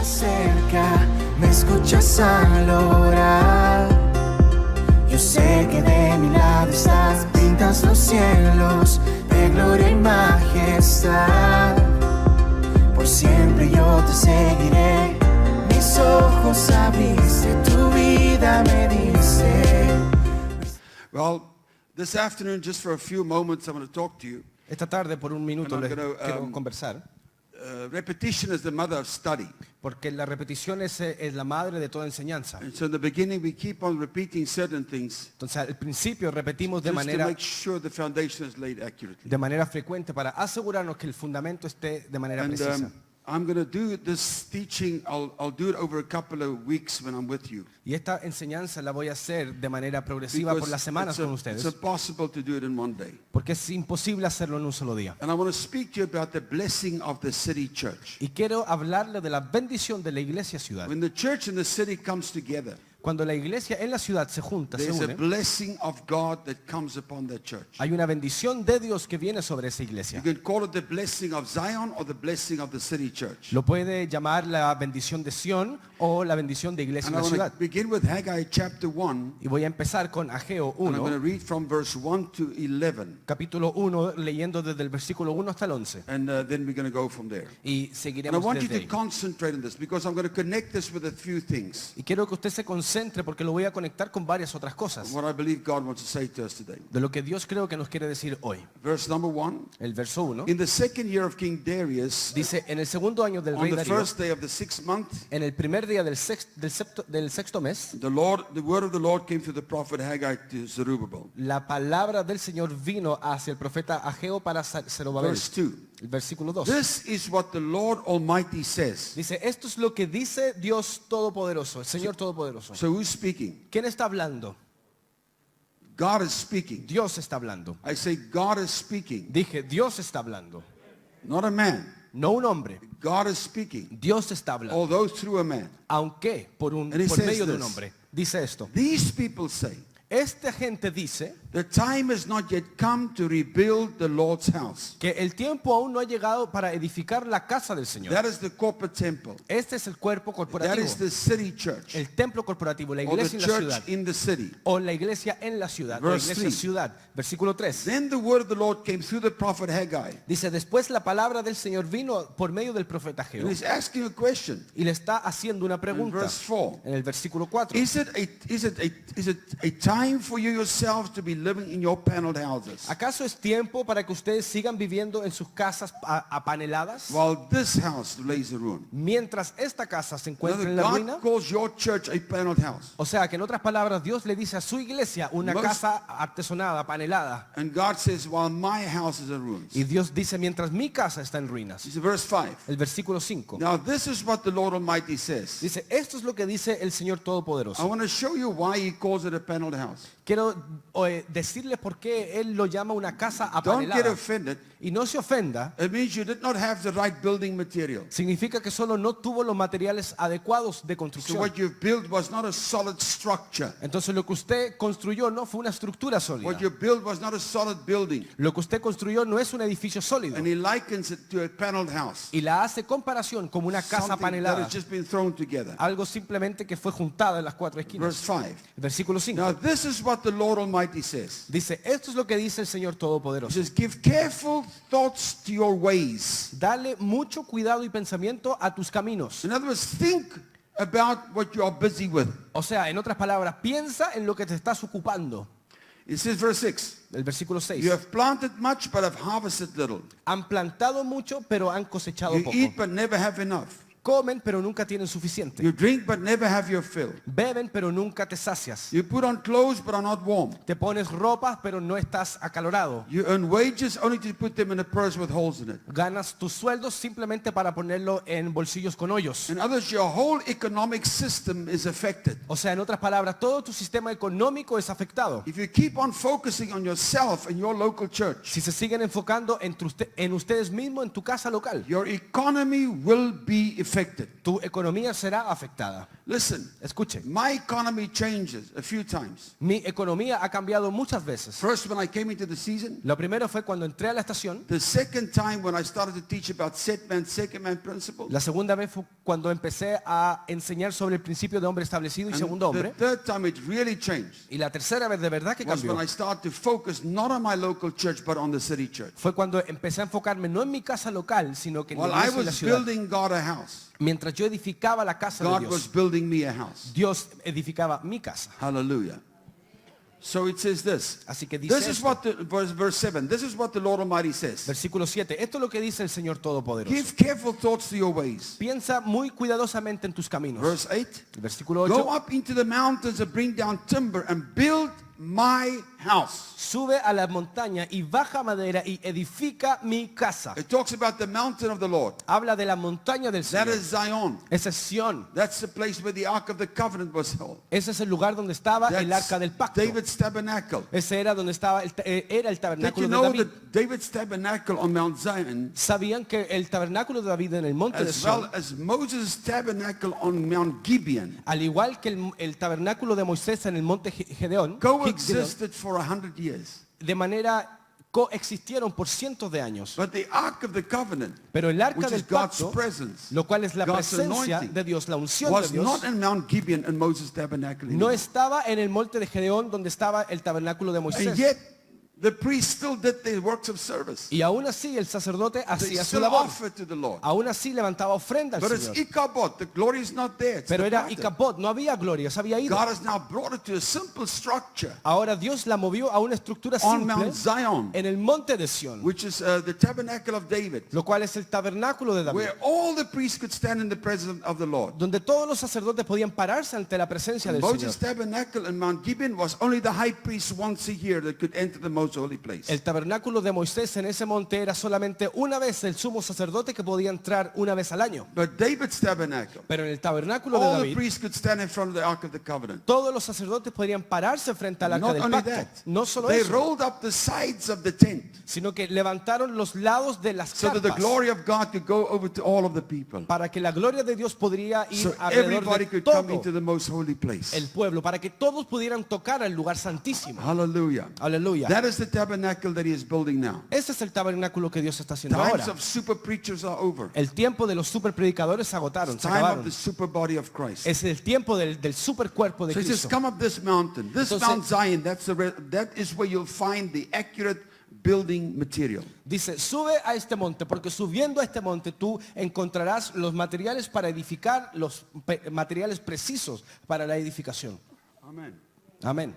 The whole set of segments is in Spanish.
estás cerca, me escuchas al orar. Yo sé que de mi lado estás, pintas los cielos de gloria y majestad. Por siempre yo te seguiré, mis ojos abriste, tu vida me dice. Well, this afternoon, just for a few moments, I'm going to talk to you. Esta tarde, por un minuto, And I'm les gonna, quiero conversar, Repetition is the mother of study. porque la repetición es la madre de toda enseñanza. And so in the beginning, we keep on repeating certain things Entonces, al principio repetimos just to make sure the foundation is laid accurately. de manera frecuente para asegurarnos que el fundamento esté de manera And precisa. I'm going to do this teaching, I'll do it over a couple of weeks when I'm with you. Y esta enseñanza la voy a hacer de manera progresiva por las semanas con it's ustedes, impossible to do it in one day. porque es imposible hacerlo en un solo día. And I want to speak to you about the blessing of the city church. Y quiero hablarle de la bendición de la iglesia ciudad. When the church and the city comes together, Cuando la iglesia en la ciudad se junta, se there's a une, blessing of God that comes upon that church. hay una bendición de Dios que viene sobre esa You iglesia. can call it the blessing of Zion or the blessing of the city church. Lo puede llamar la bendición de Sión o la bendición de iglesia And en I la want ciudad. to begin with Haggai chapter 1, Y voy a empezar con Ageo and I'm going to 1, read from verse 1 to 11, capítulo 1, leyendo desde el versículo 1 hasta el 11. and then we're going to go from there. Y And I seguiremos want you desde to ahí. concentrate on this because I'm going to connect this with a few things, Y quiero que usted se concentre porque lo voy a conectar con varias otras cosas. what I believe God wants to say to us today. De lo que Dios creo que nos quiere decir hoy. Verse number 1, El verso 1 in the second year of King Darius, dice, en el segundo año del on rey the Darío, first day of the 6th month, en el primer día del sexto mes, the word of the Lord came through the prophet Haggai to Zerubbabel. la palabra del Señor vino hacia el profeta Ageo para Zerubabel. Verse 2, El versículo 2. this is what the Lord Almighty says. Dice, esto es lo que dice Dios Todopoderoso, el Señor Todopoderoso. So who's speaking? ¿Quién está hablando? God is speaking. Dios está hablando. I say God is speaking, Dije, Dios está hablando. not a man. No un hombre. God is speaking, Dios está hablando. although through a man. Aunque por And he says medio de un this. hombre. Dice esto. These people say, Esta gente dice the time has not yet come to rebuild the Lord's house. que el tiempo aún no ha llegado para edificar la casa del Señor. That is the corporate temple. Este es el cuerpo That corporativo. is the city church, El templo corporativo, la or the iglesia en la ciudad. church in the city. O la iglesia en la ciudad. La Verse iglesia 3. ciudad. Versículo 3. Then the word of the Lord came through the prophet Haggai. Dice, después la palabra del Señor vino por medio del profeta And Ageo. he's asking a question. Y le está haciendo una In pregunta. verse 4. En el versículo 4. Is it a time for you yourselves to be living in your paneled houses, ¿Acaso es tiempo para que ustedes sigan viviendo en sus casas apaneladas? while this house lays in ruin? Mientras esta casa se Now, encuentra en la ruina. God calls your church a paneled house. O sea que en otras palabras Dios le dice a su iglesia una Most- casa artesonada, apanelada. And God says, while my house is in ruins. Y Dios dice mientras mi casa está en ruinas. This is verse 5. El versículo 5. Now this is what the Lord Almighty says. Dice, esto es lo que dice el Señor I Todopoderoso. want to show you why he calls it a paneled house. Quiero decirles por qué Él lo llama una casa Don't get apanelada. offended. Y no se ofenda, It means you did not have the right building material. significa que solo no tuvo los materiales adecuados de So construcción. what you've built was not a solid structure. Entonces lo que usted construyó no fue una estructura sólida. What you built was not a solid building. Lo que usted construyó no es un edificio sólido. And he likens it to a paneled house. Y la hace comparación como una casa Something that apanelada. has just been thrown together. Algo simplemente que fue juntada en las cuatro esquinas. Verse 5. Versículo 5. Now this is what the Lord Almighty says. Dice, esto es lo que dice el Señor He Todopoderoso. says, give careful thoughts to your ways. Dale mucho cuidado y pensamiento a tus caminos. In other words, think about what you are busy with. O sea, en otras palabras, piensa en lo que te estás ocupando. It says verse 6. El versículo 6. You have planted much but have harvested little. Han plantado mucho, pero han cosechado You poco. eat but never have enough. Comen, pero nunca tienen suficiente. You drink but never have your fill. Beben, pero nunca te sacias. You put on clothes but are not warm. Te pones ropa, pero no estás acalorado. You earn wages only to put them in a purse with holes in it. Ganas tus sueldos simplemente para ponerlo en bolsillos con hoyos. In others, your whole economic system is affected. O sea, en otras palabras, todo tu sistema económico es afectado. If you keep on focusing on yourself and your local church, Si se siguen enfocando en ustedes mismos, en tu casa local, your economy will be affected. tu economía será afectada. Listen, Escuche, my economy changes a few times. mi economía ha cambiado muchas veces. First, when I came into the season. Lo primero fue cuando entré a la estación. The second time when I started to teach about set man, second man principle. La segunda vez fue cuando empecé a enseñar sobre el principio de hombre establecido y And segundo the hombre. third time it really changed Y la tercera vez de verdad que was cambió. when I started to focus not on my local church but on the city church. Fue cuando empecé a enfocarme no en mi casa local, sino que en la While I iglesia de la was ciudad. building God a house, Mientras yo edificaba la casa de God was Dios, building me a house. Dios edificaba mi casa. Hallelujah. So it says this. Así que dice This is esto. what the verse 7. This is what the Lord Almighty says. Versículo 7. Esto es lo que dice el Señor Todopoderoso. Give careful thoughts to your ways. Piensa muy cuidadosamente en tus caminos. Verse 8. Versículo Go 8. up into the mountains and bring down timber and build my house. Sube a la montaña y baja madera y edifica mi casa. It talks about the mountain of the Lord. Habla de la montaña del That Señor. is Zion. Esa es Sión. That's the place where the Ark of the Covenant was held. Ese es el lugar donde estaba el That's arca del pacto. David's tabernacle. Ese era donde estaba era el Did tabernáculo you de know David. that David's tabernacle on Mount Zion, ¿Sabían que el tabernáculo de David en el monte de as well Sión, as Moses' tabernacle on Mount Gibeon, al igual que el tabernáculo de Moisés en el monte Gedeón, coexisted for 100 years? de manera coexistieron por cientos de años? But the Ark of the Covenant, Pero el arca which del is God's pacto, presence, lo cual es la God's presencia anointing, de Dios, la unción de was Dios, not in Mount Gibeon and Moses' tabernacle no anymore. estaba en el monte de Gedeón donde estaba el tabernáculo de And Moisés. yet, the priests still did their works of service. Y aún así el sacerdote They hacía su still labor. offered to the Lord. Aún así levantaba ofrenda al But it's Señor. Ichabod. The glory is not there. It's Pero era departed. Icabod, no había gloria, se había ido. God has now brought it to a simple structure Ahora Dios la movió a una estructura on simple Mount Zion, en el monte de Sión, which is the tabernacle of David, lo cual es el tabernáculo de David, where all the priests could stand in the presence of the Lord. donde todos los sacerdotes podían pararse ante la presencia del Señor. Moses' tabernacle in Mount Gibeon was only the high priest once a year that could enter the most holy place. El tabernáculo de Moisés en ese monte era solamente una vez el sumo sacerdote que podía entrar una vez al año. But David's tabernacle, Pero en el tabernáculo de all the David, priests could stand in front of the Ark of the Covenant. todos los sacerdotes podrían pararse frente al arca Not del only pacto. that, No solo they eso, rolled up the sides of the tent sino que levantaron los lados de las so that the carpas glory of God could go over to all of the people. para que la gloria de Dios podría ir So alrededor everybody de could come todo into the most holy place. el pueblo, para que todos pudieran tocar al lugar santísimo. Hallelujah. Aleluya. That is the tabernacle that he is building now. Ese es el tabernáculo que Dios está haciendo Times ahora. of super preachers are over. El tiempo de los super predicadores se agotaron, se Time of acabaron. the super body of Christ. Es el tiempo del super cuerpo de So he says, Cristo. come up this mountain. This Entonces- Mount Zion, that is where you'll find the accurate building material. Dice, sube a este monte, porque subiendo a este monte tú encontrarás los materiales para edificar, los materiales precisos para la edificación. Amen. Amén.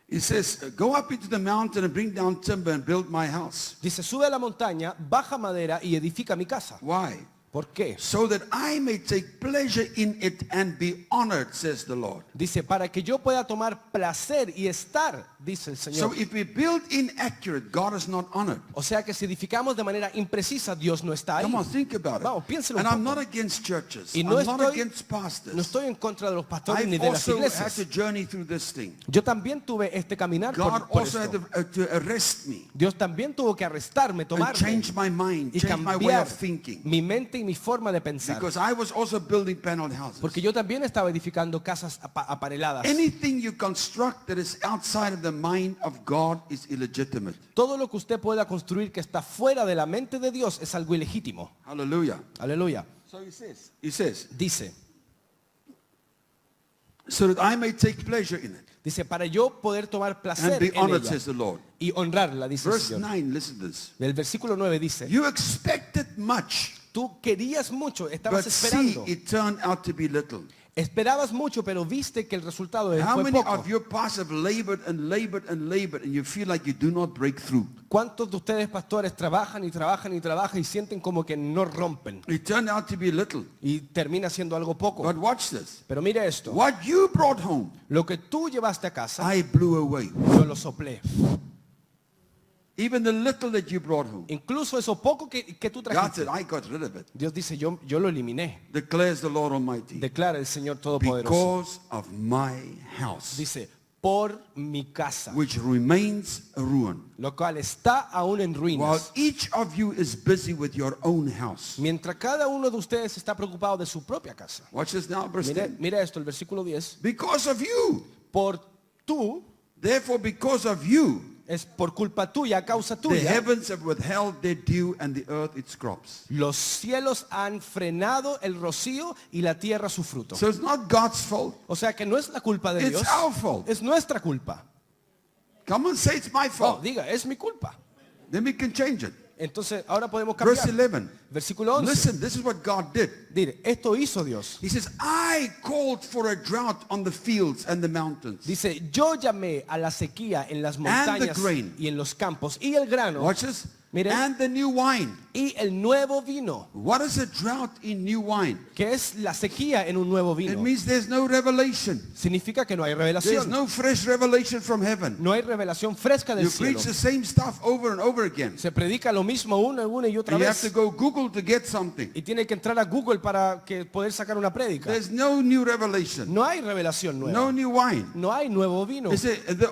He says, go up into the mountain and bring down timber and build my house. Dice, sube a la montaña, baja madera y edifica mi casa. Why? ¿Por qué? So that I may take pleasure in it and be honored, says the Lord. Dice, para que yo pueda tomar placer y estar, dice el So Señor. if we build inaccurate, God is not honored. O sea que si edificamos de manera imprecisa, Dios no está ahí. Come on, think about Vamos, it. piénselo And un I'm poco. not against churches. Y no I'm not estoy- against pastors. No estoy en contra de los pastores ni I've de las also had iglesias. to journey through this thing. Yo también tuve este caminar God por also had esto. to arrest me Dios también tuvo que arrestarme, and tomarme change my mind, y change my way cambiar of thinking. mi mente y mi forma de pensar. Because I was also building paneled houses. Porque yo también estaba edificando casas apareladas. Anything you construct that is outside of the mind of God is illegitimate. Todo lo que usted pueda construir que está fuera de la mente de Dios es algo ilegítimo. Hallelujah. Aleluya. He says, Dice, so that I may take pleasure in it dice, para yo poder tomar and placer be en honored, ella says the Lord. y honrarla, dice el Verse Señor. 9, listen to this. El versículo 9 dice, You expected much, tú querías mucho, but estabas see, esperando. it turned out to be little. Esperabas mucho, pero viste que el resultado How fue many poco. of your pastors have labored and labored and labored and you feel like you do not break through? ¿Cuántos de ustedes, pastores, trabajan y trabajan y trabajan y sienten como que no rompen? It turned out to be little. Y termina siendo algo poco. But watch this. Pero mire esto. What you brought home, Lo que tú llevaste a casa, I blew away. yo lo soplé. Even the little that you brought home. Incluso eso poco que tú God trajiste. said, I got rid of it. Dios dice, yo lo eliminé. Declares the Lord Almighty. Declara el Señor Todopoderoso. Because of my house. Dice, por mi casa, which remains a ruin, lo cual está aún en while ruinas. each of you is busy with your own house. Mientras cada uno de ustedes está preocupado de su propia casa. Watch this now, verse 10. Mira esto, el versículo 10. Because of you, Por tú, therefore because of you, es por culpa tuya, a causa the tuya, heavens have withheld their dew and the earth its crops. los cielos han frenado el rocío y la tierra su fruto. So it's not God's fault. O sea que no es la culpa de It's Dios, our fault. es nuestra culpa. Come on, say it's my Oh, fault. diga, es mi culpa. Then we can change it. Entonces ahora podemos Verse cambiar. 11. Versículo 11. Listen, this is what God did. Mire, esto hizo Dios. He says, I called for a drought on the fields and the mountains. Dice, yo llamé a la sequía en las montañas grain. y en los campos y el grano Watch this. Mire. And the new wine. y el nuevo vino. What is a drought in new wine? Que es la sequía en un nuevo It vino. means there's no revelation. Significa que no hay There's revelación. no fresh revelation from heaven. No hay revelación fresca del You cielo. preach the same stuff over and over again. Se predica lo mismo una y otra And you have to vez. go Google to get something. Y tiene que entrar a Google para poder sacar una prédica. There's no new revelation. No hay revelación No nueva. new wine. No hay nuevo vino. He said the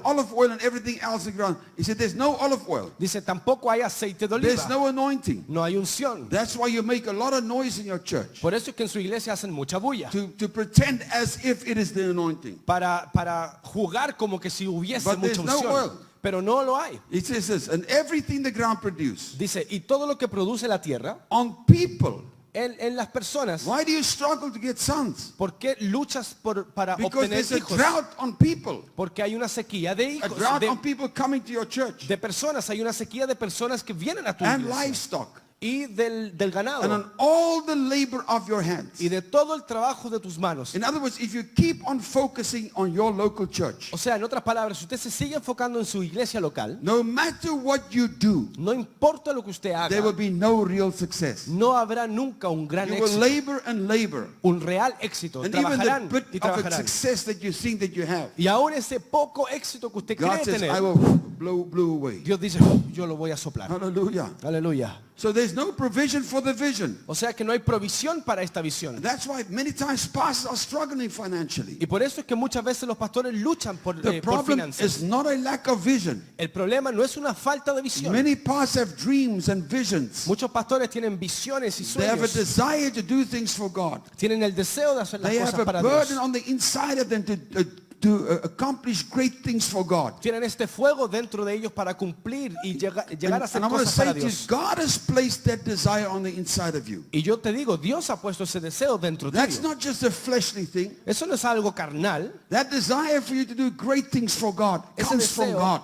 olive oil and everything else around. He said there's no olive oil. Dice, tampoco hay aceite de There's oliva. no anointing. No hay unción. That's why you make a lot of noise in your church Por eso es que en su iglesia hacen mucha bulla. to pretend as if it is the anointing. Para jugar como que si hubiese But mucha there's no unción. oil. Pero no lo hay. It says this, and everything the ground produce Dice, y todo lo que produce la tierra, on people. en las personas, Why do you struggle to get sons? ¿por qué luchas para Because obtener there's a hijos? drought on people. Porque hay una sequía de A hijos, drought on people coming to your church de personas. Hay una sequía de personas que vienen a tu and iglesia. livestock Y del and ganado. on all the labor of your hands. Y de todo el trabajo de tus manos. In other words, if you keep on focusing on your local church, O sea, en otras palabras, si usted se sigue enfocando en su iglesia local, no matter what you do, no importa lo que usted there will haga, be no real success. no habrá nunca un gran You will éxito, labor and labor. un real éxito. And even the Trabajarán bit y of a trabajarán. success that you think that you have, Y ahora ese poco éxito que usted God cree says, I tener, will blow away. Dios dice, yo lo voy a soplar. Hallelujah. Aleluya. So there's no provision for the vision. O sea que no hay provisión para esta visión. That's why many times pastors are struggling financially. Y por eso es que muchas veces los pastores luchan por The problem finanzas. is not a lack of vision. El problema no es una falta de visión. Many pastors have dreams and visions. Muchos pastores tienen visiones y They have a sueños. desire to do things for God. Tienen el deseo de hacer las They have cosas a para burden Dios. on the inside of them to accomplish great things for God. Tienen este fuego dentro de ellos para cumplir y llegar a hacer And I want to cosas say para to you, Dios. God has placed that desire on the inside of you. Y yo te digo, Dios ha puesto ese deseo dentro de That's ti. not just a fleshly thing. Eso no es algo carnal. That desire for you to do great things for God Ese comes from God.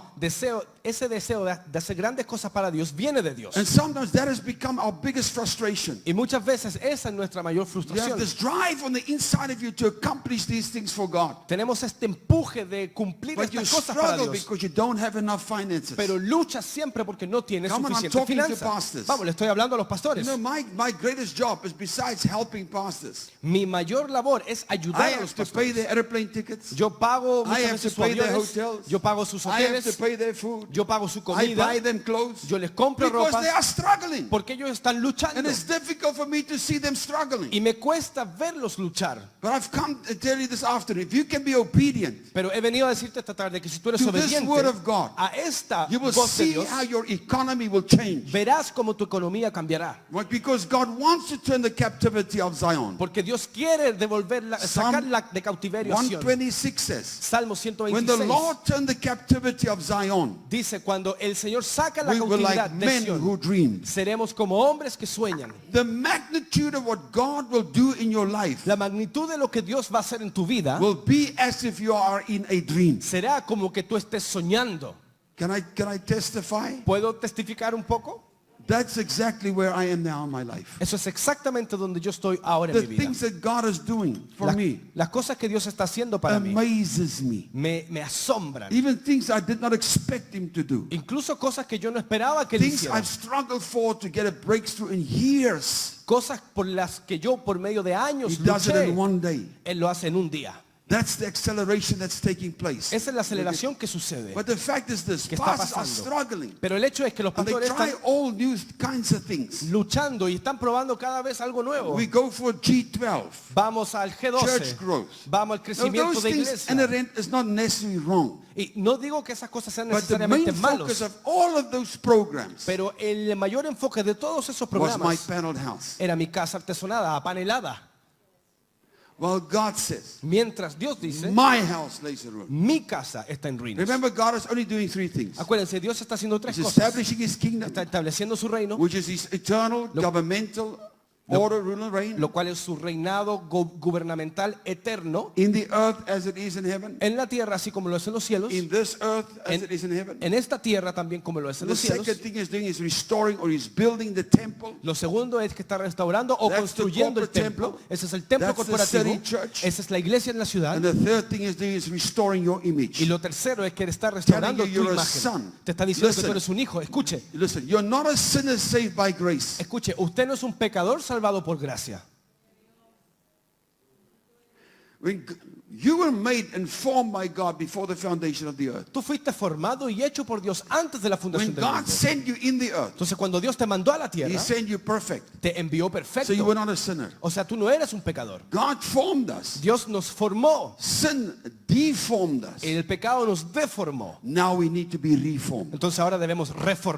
ese deseo de hacer grandes cosas para Dios viene de Dios. And sometimes that has become our biggest frustration. Y muchas veces esa es nuestra mayor You have frustración. this drive on the inside of you to accomplish these things for God. Tenemos este empuje de cumplir But you estas cosas para struggle Dios. because you don't have enough finances. Pero luchas siempre porque no tienes Come on, I'm suficiente talking to finanzas. pastors. Vamos, le estoy hablando a los You pastores. know, my greatest job is besides helping pastors. Mi mayor labor es I ayudar a have los to pay pastores. their airplane tickets. Yo pago I muchas have veces to sus pay their aviones, hotels. yo pago sus I have to hoteles, pay their food. yo pago su I comida, buy them clothes. yo les compro Because ropa they are struggling. porque ellos están luchando. And it's difficult for me to see them struggling. Y me cuesta verlos luchar. But I've come to tell you this afternoon, if you can be obedient, Pero he venido a decirte esta tarde que si tú eres To this obediente word of God, a esta you will voz de see Dios, how your economy will change. verás cómo tu economía cambiará. Why? Because God wants to turn the captivity of Zion. Porque Dios quiere devolverla, Psalm sacarla de cautiverio a Sion. 126 says, Salmo when the 126 Lord turned the captivity of Zion, dice, cuando el Señor saca la we were cautividad like de men Sion, who dreamed. seremos como hombres que sueñan. The magnitude of what God will do in your life La magnitud de lo que Dios va a hacer en tu vida will be as if you are in a dream. será como que tú estés soñando. Can I testify? ¿Puedo testificar un poco? That's exactly where I am now in my life. Eso es exactamente donde yo estoy ahora The en mi vida. things that God is doing for me Las cosas que Dios está haciendo para mí amazes me. me asombran. Even things I did not expect him to do. Incluso cosas que yo no esperaba que él Things hiciera. I've struggled for to get a breakthrough in years. Cosas por las que yo por medio de He años does it luché. in one day. Él lo hace en un día. That's the acceleration that's taking place. Esa es la aceleración que sucede, But the fact is this, que está pastors are pasando. struggling. Pero el hecho es que los And they pastores try están all new kinds of things. luchando y están probando cada vez algo nuevo. We go for G12, Vamos al church G12, growth. vamos al Now, crecimiento those de things in iglesia. a is not necessarily wrong. Y no digo que esas cosas sean But the main necesariamente focus malos, of all of those programs pero el mayor enfoque de todos esos was my programas paneled house. era mi casa artesonada, apanelada. Well, God says, Mientras Dios dice, my house lays in ruin. mi casa está en ruinas. Remember, God is only doing three things. Acuérdense, Dios está haciendo tres He's cosas. establishing His kingdom, Está estableciendo su reino, which is His eternal, governmental order, rule, and reign lo cual es su reinado gubernamental eterno in the earth as it is in heaven, en la tierra, así como lo es en los cielos, in this earth as it is in heaven. en esta tierra también como lo es en The los cielos. second thing He's doing is restoring or He's building the temple. Lo segundo es que está restaurando o That's construyendo el the corporate templo. temple. Ese es el templo That's the corporativo. city church. Esa es la iglesia en la ciudad. And the third thing He's doing is restoring your image. Y lo tercero es que está restaurando Telling you tu you're a imagen. son. Te está diciendo que Listen. tú eres un hijo. Escuche, Listen, you're not a sinner saved by grace. escuche. Usted no es un pecador salvado por gracia. You were made and formed by God before the foundation of the earth. Tú fuiste formado y hecho por Dios antes de la fundación When del God mundo. sent you in the earth, Entonces cuando Dios te mandó a la He tierra, sent you perfect. te envió So you perfecto. were not a sinner. O sea, tú no eres un pecador. God formed us. Dios nos formó. Sin deformed us. El pecado nos deformó. Now we need to be reformed. Entonces ahora debemos We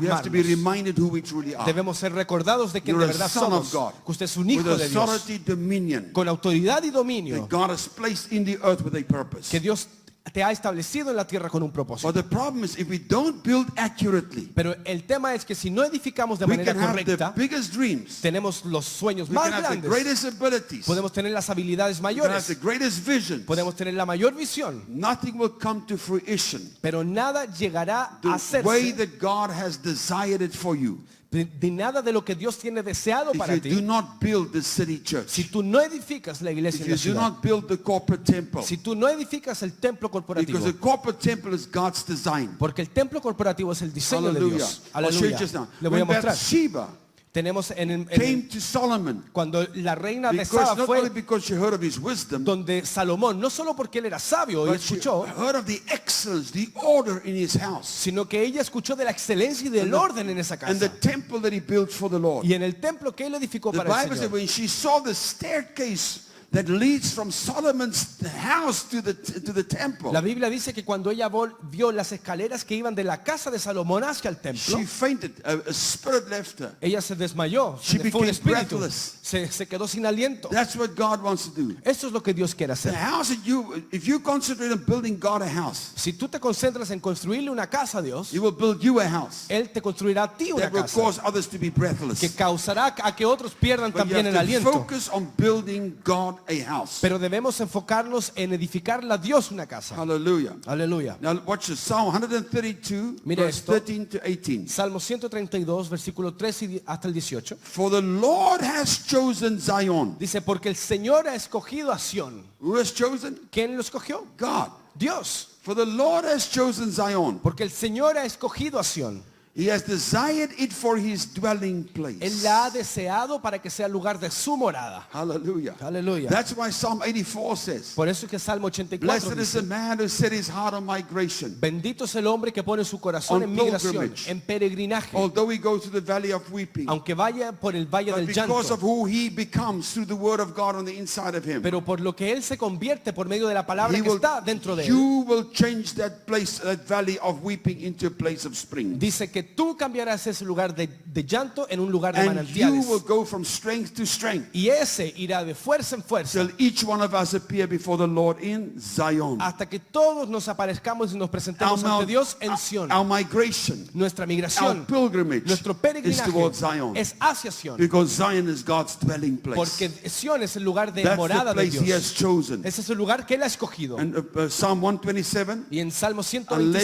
have to be reformarnos. reminded who we truly are. Debemos ser recordados de que You're de a verdad son of somos. God. Que usted es un With hijo de Dios. authority, dominion. Con autoridad y That dominio. God has placed in the earth with a purpose. Que Dios te ha establecido en la tierra con un propósito. But the problem is if we don't build accurately, Pero el tema es que si no edificamos de we manera can have the correcta, biggest dreams. tenemos los sueños We más can have the grandes. greatest abilities. We Podemos tener las habilidades can have mayores. the greatest visions. Podemos tener la mayor visión. Nothing will come to fruition Pero nada llegará a the way hacerse that God has desired it for you. de nada de lo que Dios tiene deseado If para you do ti. not build the city church, Si tú no edificas la iglesia if en la you do ciudad, not build the corporate temple, si tú no edificas el templo corporativo, because the corporate temple is God's design. porque el templo corporativo es el diseño de Hallelujah. Dios. I'll show you Aleluya. just now. Le voy a When mostrar. Bathsheba Tenemos came to Solomon, cuando la reina de because Saba not only fue because she heard of his wisdom, donde Salomón, no solo porque él era sabio y but she escuchó, heard of the excellence, the order in his house, sino que ella escuchó de la excelencia y del orden en esa and the casa. temple that he built for the Lord. Y en el templo que él edificó The para el Bible said Señor. when she saw the staircase that leads from Solomon's house to the temple, La Biblia dice que cuando ella vio las escaleras que iban de la casa de Salomón hacia el templo, she fainted. A spirit left her. ella se desmayó, She se le fue un became espíritu, breathless. se quedó sin aliento. That's what God wants to do. Eso es lo que Dios quiere The hacer. house that if you concentrate on building God a house, Si tú te concentras en construirle una casa a Dios, He will build you a house Él te construirá a ti una that will casa cause others to be breathless. que causará a que otros pierdan But you también el have to aliento. focus on building God a house. Pero debemos enfocarnos en edificarle a Dios una casa. Hallelujah. Aleluya. Now watch this. Psalm 132, Mire verse esto. 13 to 18. Salmo 132, versículo 3 hasta el 18. For the Lord has chosen Zion. Dice, porque el Señor ha escogido a Sión. Who has chosen? ¿Quién lo escogió? God. Dios. For the Lord has chosen Zion. Porque el Señor ha escogido a Sión. He has desired it for his dwelling place. Él la ha deseado para que sea el lugar de su morada. Hallelujah. Aleluya. That's why Psalm 84 says, Por eso es que Salmo 84 blessed is the dice, man who set his heart on migration. bendito es el hombre que pone su corazón On en migración, pilgrimage. en peregrinaje, Although he goes to the valley of weeping. aunque vaya por el valle But del because of llanto, who he becomes through the word of God on the inside of him. pero por lo que él se convierte por medio de la palabra He que will, está dentro de él. you will change that place, that valley of weeping into a place of spring. Dice que tú cambiarás ese lugar de llanto en un lugar de And you manantiales. will go from strength to strength Y ese irá de fuerza en fuerza till each one of us appear before the Lord in Zion. hasta que todos nos aparezcamos y nos presentemos ante Dios en Sión. Our migration, Nuestra our migración, pilgrimage nuestro is peregrinaje towards Zion. es hacia Sión. Because Zion is God's dwelling place. Porque Sión es el lugar de That's the morada de place he Dios. has chosen. Ese es el lugar que él ha escogido. And Psalm 127, Y en Salmo unless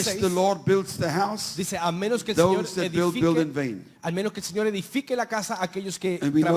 126 the Lord builds the house, dice, a menos que el Señor those that build in edifique, vain. al menos que el Señor edifique la casa, aquellos que And we know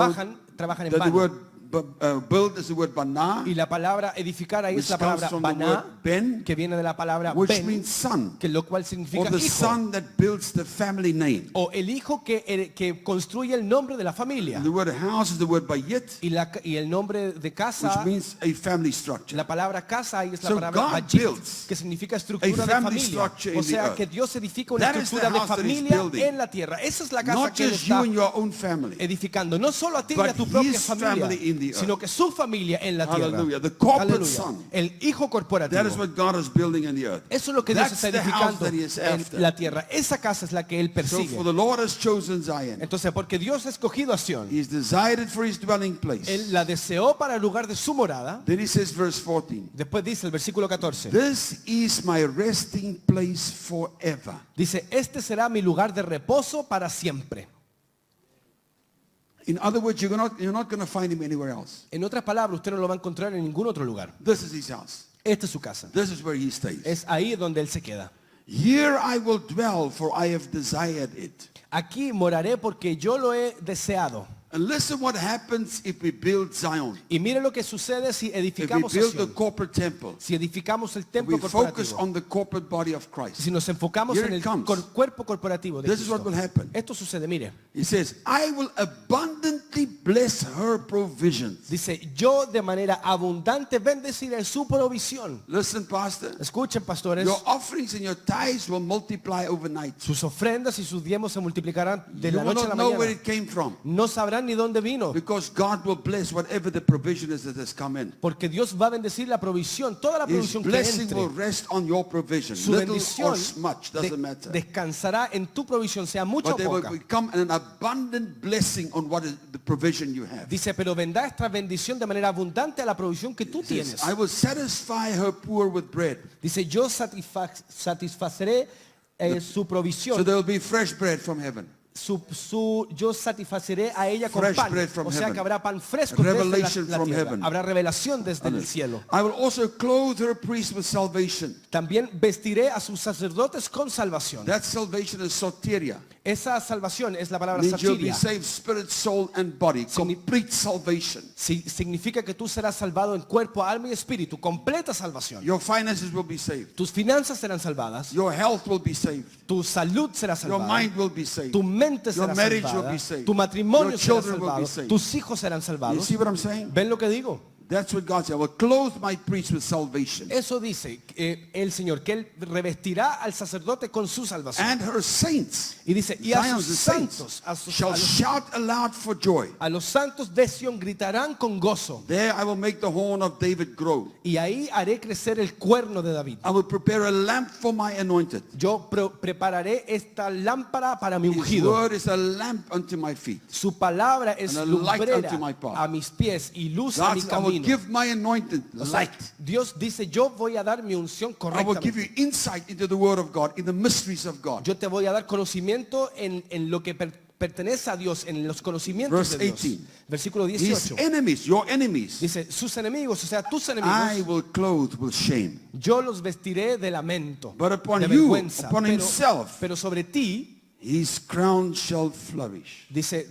trabajan en that the vano. word build is the word bana, Y la palabra edificar ahí es which la comes palabra from the baná, word ben, que viene de la palabra which ben, means son, que lo cual or significa the hijo. son that builds the family name. O el hijo que construye el nombre de la familia. The word house is the word bayit, Y el nombre de which casa, means a family structure. la palabra casa ahí es la So palabra God bayit, builds que significa estructura a de family familia. structure in O the sea earth. que Dios edifica una That is the estructura de house that he's familia building. en la tierra. Esa es la casa Not que Él just you está and your own family. edificando, no solo a ti y But a tu propia his familia, family in the earth. sino que su familia en la tierra. Hallelujah. The corporate Aleluya. son. El hijo corporativo. That is what God is building in the earth. Eso es lo que Dios That's está the house edificando that he is en after. la tierra. Esa casa es la que Él So persigue. for the Lord has chosen Zion. Entonces, porque Dios ha escogido a Sion, He's desired it for his dwelling place. Él la deseó para el lugar de su morada. Then he says, verse 14, Después dice el versículo 14. this is my resting place forever. Dice, este será mi lugar de reposo para siempre. In other words, you're not going to find him anywhere else. En otras palabras, usted no lo va a encontrar en ningún otro lugar. This is his house. Esta es su casa. This is where he stays. Es ahí donde Él se queda. Here I will dwell, for I have desired it. Aquí moraré porque yo lo he deseado. And listen what happens if we build Zion. Y mire lo que sucede si If we edificamos a build the Sion. corporate temple. Si edificamos el We templo focus corporativo. on the corporate body of Christ. Si nos enfocamos Here en it el comes. cuerpo corporativo de This is what Cristo. will happen. Esto sucede, mire. He says, I will abundantly bless her provisions. Dice, yo de manera abundante bendeciré su provisión. Listen, Pastor. Escuchen, pastores. Your offerings and your tithes will multiply overnight. Sus ofrendas y sus diezmos se multiplicarán de You la will noche a la not know where mañana. it came from. No sabrán ni dónde vino. Because God will bless whatever the provision is that has come in. Porque Dios va a bendecir la provisión, toda la His provisión que blessing will entre. rest on your provision. Su Little bendición or much, doesn't matter. descansará en tu provisión, sea mucha o But there will poca. become an abundant blessing on what is the provision you have. Dice, pero vendrá esta bendición de manera abundante a la provisión que tú It says, tienes. I will satisfy her poor with bread. Dice, yo satisfaceré su So provisión. there will be fresh bread from heaven. Yo satisfaceré a ella con Fresh pan. bread from O sea heaven. que habrá pan fresco desde Revelation la from tierra. heaven. Habrá revelación desde el cielo. I will also clothe her priests with salvation. También vestiré a sus sacerdotes con salvación. That salvation is soteria. Esa salvación es la palabra Means you'll be satiria. saved spirit, soul, and body. Complete salvation. Significa que tú serás salvado en cuerpo, alma y espíritu. Completa salvación. Your finances will be saved. Tus finanzas serán salvadas. Your health will be saved. Tu salud será Your salvada. mind will be saved. Tu mente Your será marriage will salvada. be saved. Tu matrimonio Your será children will be salvado. saved. Tus hijos serán You salvados. see what I'm saying? ¿Ven lo que digo? That's what God said. I will clothe my priests with salvation. Eso dice el Señor, que Él revestirá al sacerdote con su salvación. And her saints, Y dice, y a Zion's sus saints, santos, shall shout aloud for joy. a los santos de Sion gritarán con gozo. There I will make the horn of David grow. Y ahí haré crecer el cuerno de David. I will prepare a lamp for my anointed. Yo prepararé esta lámpara para mi His ungido. word is a lamp unto my feet. Su palabra es And a light lumbrera unto my path. a mis pies y luz a God mi says, I will camino. give my anointed O sea, light. Dios dice, yo voy a dar mi unción I will give correctamente. you insight into the word of God, in the mysteries of God. Yo te voy a dar conocimiento en lo que pertenece a Dios, en los conocimientos Verse de Dios. 18. Versículo His 18. enemies, your enemies, Dice, sus enemigos, o sea, tus I enemigos, will clothe with shame. yo los vestiré de lamento, But upon de you, vergüenza. upon himself, Pero sobre ti, his crown shall flourish. dice,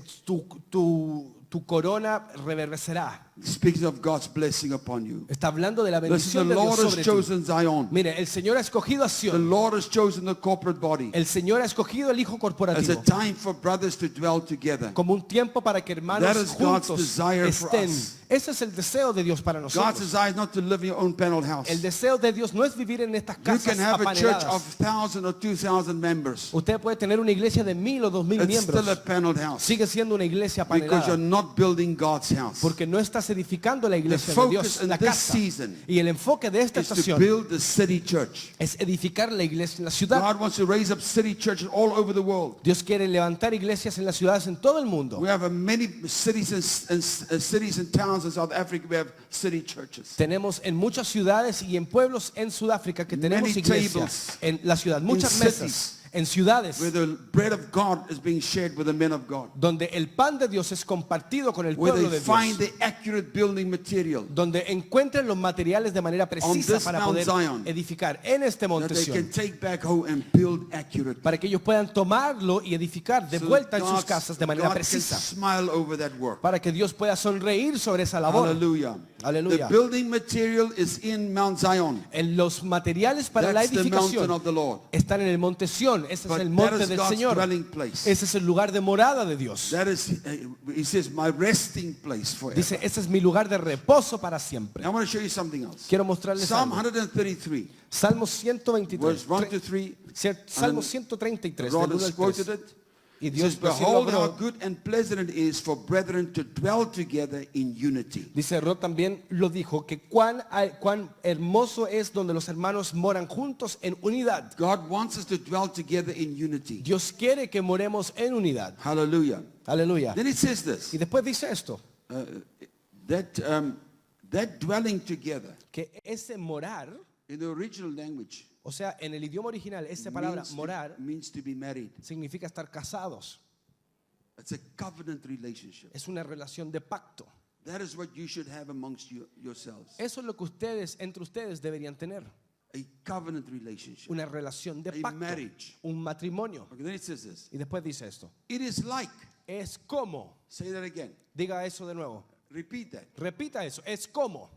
tu corona reverdecerá. Speaking of God's blessing upon you. Está hablando de la Listen, bendición the de Dios Lord has sobre ti. chosen Zion. Mire, el Señor ha escogido a The Sion. Lord has chosen the corporate body El Señor ha escogido el Hijo as a corporativo time for brothers to dwell together. como un tiempo para que That hermanos is God's juntos desire for estén. us. Ese es el deseo de Dios para God's nosotros. desire is not to live in your own paneled house. El deseo de Dios no es vivir en estas You casas can have a church apaneradas. of 1,000 or 2,000 members. Usted puede tener una iglesia de 1,000 o 2,000 It's still a miembros. paneled house Sigue siendo una iglesia because you're apanelada. not building God's house. Porque no estás edificando la iglesia The de focus Dios, in la this casa. season Y el enfoque de esta It's to estación build the city church. es edificar la iglesia en la ciudad. God wants to raise up city churches all over the world. Dios quiere levantar iglesias en las ciudades en todo el mundo. We have many cities and towns in South Africa. We have city churches. Tenemos en muchas ciudades y en pueblos en Sudáfrica que tenemos Many iglesias tables en la ciudad, muchas in mesas cities. en ciudades, where the bread of God is being shared with the men of God, donde el pan de Dios es compartido con el where pueblo they de find Dios, the accurate building material, donde encuentren los materiales de manera precisa this para Mount poder Zion, edificar en este that monte they Sión, can take back home and build accurately. para que ellos puedan tomarlo y edificar de So vuelta en sus God's- casas de manera God can precisa, smile over that work. para que Dios pueda sonreír sobre esa labor. Hallelujah. Aleluya. The building material is in Mount Zion. Los materiales para la That's the mountain edificación of the Lord. están en el monte Sión. Ese es But el that monte is del God's Señor. dwelling place. Ese es el lugar de morada de Dios. That is, he says, my resting place forever. Dice, ese es mi lugar de reposo para siempre. I want to show you something else. Quiero mostrarles Psalm algo. 133, Salmo 123. verse 1 to 3. Salmo And 133, God del 1 has al quoted 3. it. Y It Dios says, así behold how logró. good and pleasant it is for brethren to dwell together in unity. Dice Rod también lo dijo, que cuán hermoso es donde los hermanos moran juntos en unidad. God wants us to dwell together in unity. Dios quiere que moremos en unidad. Hallelujah. Aleluya. Then it says this, Y después dice esto, that dwelling together que ese morar, in the original language o sea, en el idioma original, esa palabra morar means to be married. significa estar casados. It's a covenant relationship. Es una relación de pacto. That is what you should have amongst yourselves. Eso es lo que ustedes, entre ustedes, deberían tener. A covenant relationship. Una relación de A pacto. marriage. Un matrimonio. Okay, then it says this. Y después dice esto. It is like, Es como. say that again. Diga eso de nuevo. Repeat that. Repita eso. Es como.